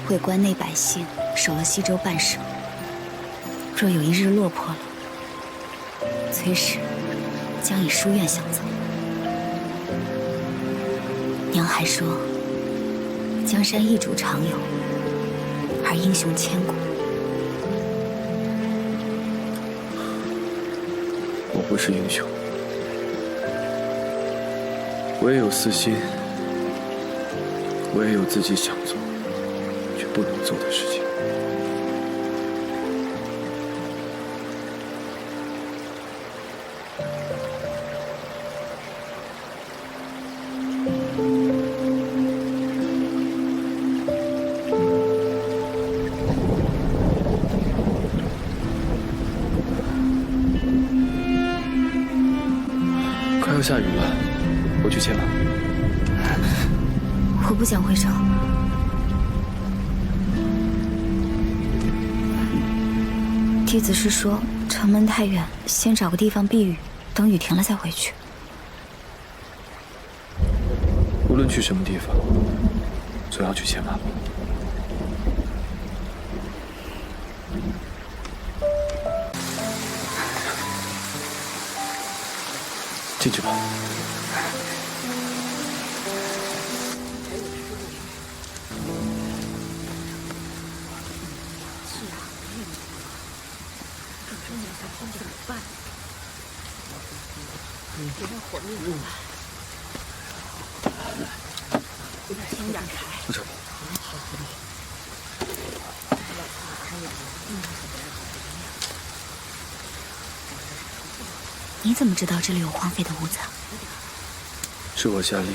为关内百姓守了西周半生，若有一日落魄了，崔氏将以书院相赠。娘还说，江山易主常有，而英雄千古。我不是英雄，我也有私心，我也有自己想做却不能做的事情。快要下雨了，我去牵马。我不想回城。弟子是说，城门太远，先找个地方避雨，等雨停了再回去。无论去什么地方，总要去牵马。进去吧。不成。你怎么知道这里有荒废的屋子？是我下令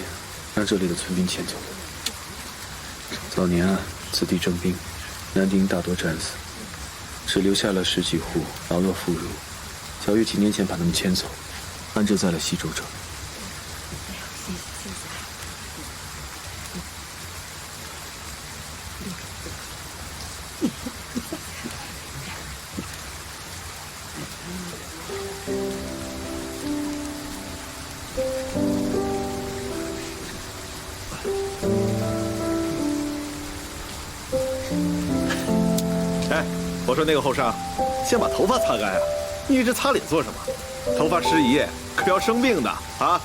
让这里的村兵迁走的。早年啊，此地征兵，南丁大多战死，只留下了10几户老弱妇孺。小玉几年前把他们迁走，安置在了西周城。哎，我说那个后生，先把头发擦干啊！你一直擦脸做什么？头发湿一夜可要生病的啊！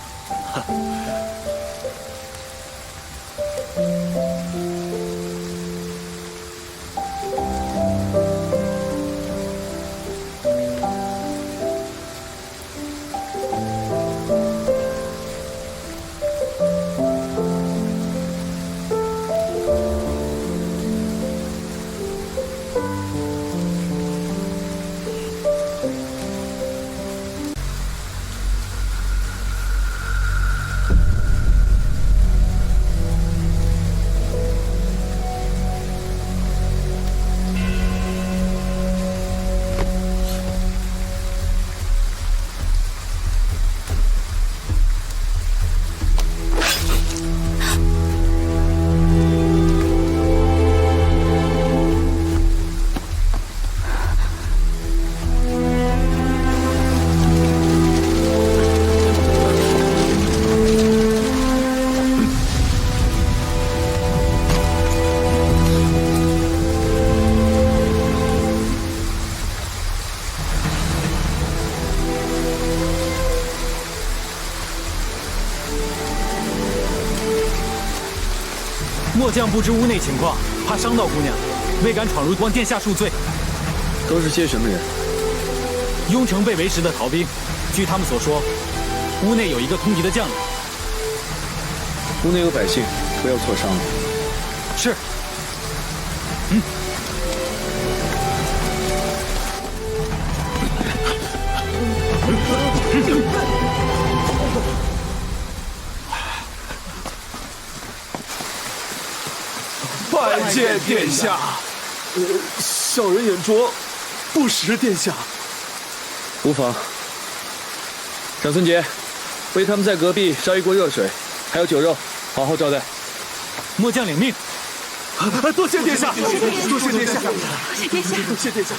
末将不知屋内情况，怕伤到姑娘，未敢闯入关殿下恕罪。都是些什么人？雍城被围时的逃兵，据他们所说，屋内有一个通敌的将领。屋内有百姓，不要挫伤了。是。拜见殿下。小人眼拙，不识殿下。无妨。长孙杰，为他们在隔壁烧一锅热水，还有酒肉，好好招待。末将领命。多谢殿下，多谢殿下，多谢殿下，多谢殿下。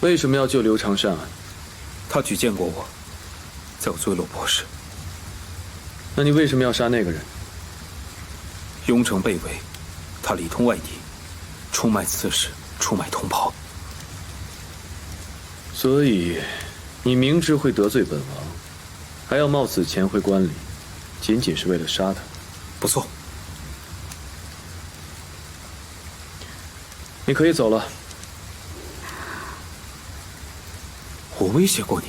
为什么要救刘长善啊？他举荐过我，在我坠落博士。那你为什么要杀那个人？雍城被围，他里通外敌，出卖刺史，出卖同袍。所以，你明知会得罪本王，还要冒死潜回关里，仅仅是为了杀他？不错。你可以走了。我威胁过你，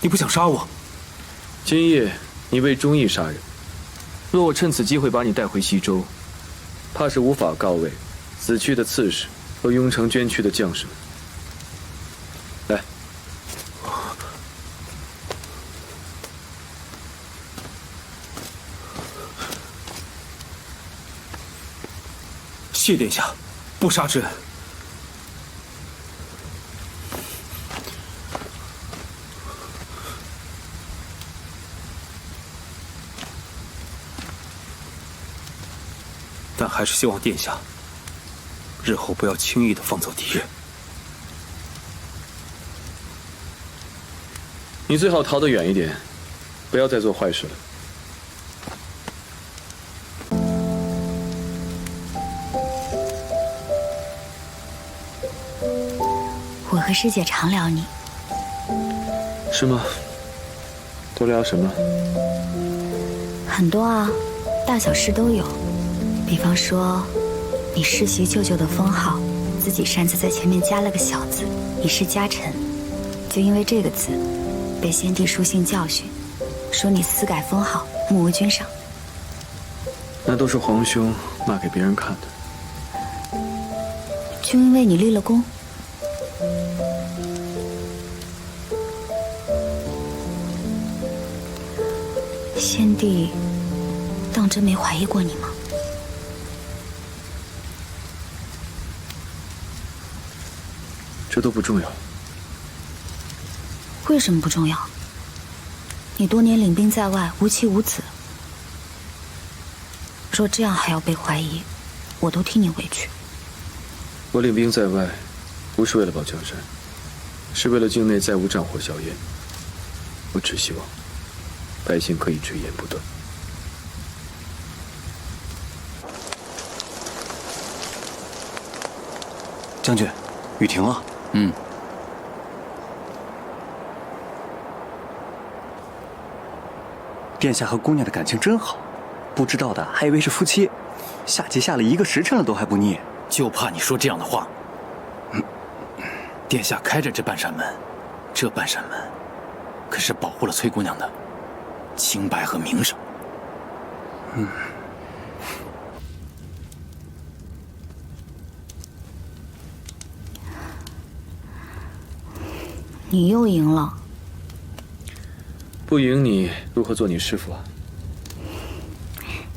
你不想杀我？今夜你为忠义杀人，若我趁此机会把你带回西周，怕是无法告慰死去的刺史和雍城捐躯的将士们。来，谢殿下，不杀之恩。但还是希望殿下日后不要轻易的放走敌人。你最好逃得远一点，不要再做坏事了。我和师姐常聊你。是吗？都聊什么？很多啊，大小事都有。比方说，你世袭舅舅的封号，自己擅自在前面加了个小字，以示家臣。就因为这个字，被先帝书信教训，说你私改封号，目无君赏。那都是皇兄骂给别人看的。就因为你立了功。先帝当真没怀疑过你吗？这都不重要。为什么不重要？你多年领兵在外，无妻无子，若这样还要被怀疑，我都替你委屈。我领兵在外，不是为了保江山，是为了境内再无战火硝烟。我只希望百姓可以只言不断。将军，雨停了。殿下和姑娘的感情真好，不知道的还以为是夫妻，下棋下了1个时辰了都还不腻。就怕你说这样的话。殿下开着这半扇门，这半扇门可是保护了崔姑娘的清白和名声。你又赢了。不赢你如何做你师傅啊？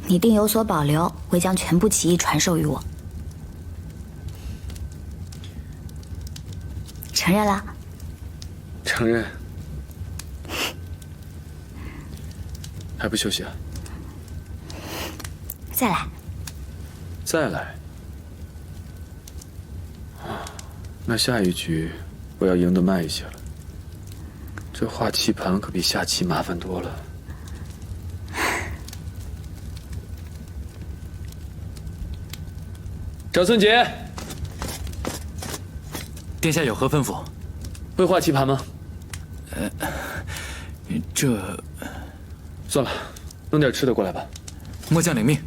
你定有所保留，会将全部棋艺传授于我。承认了？承认。还不休息啊？再来。再来。那下一局我要赢得慢一些了。这画棋盘可比下棋麻烦多了。长孙杰，殿下有何吩咐？会画棋盘吗？这……算了，弄点吃的过来吧。末将领命。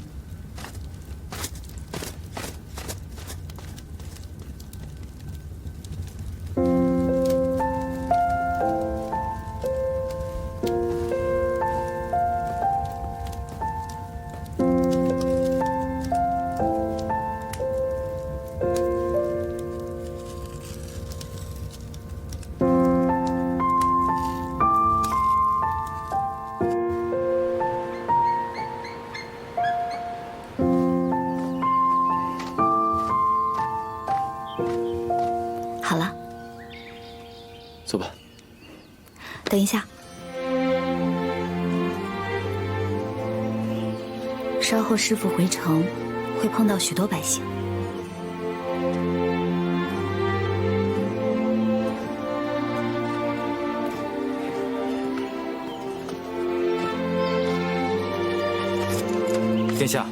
好了，走吧。等一下，稍后师傅回城，会碰到许多百姓。殿下，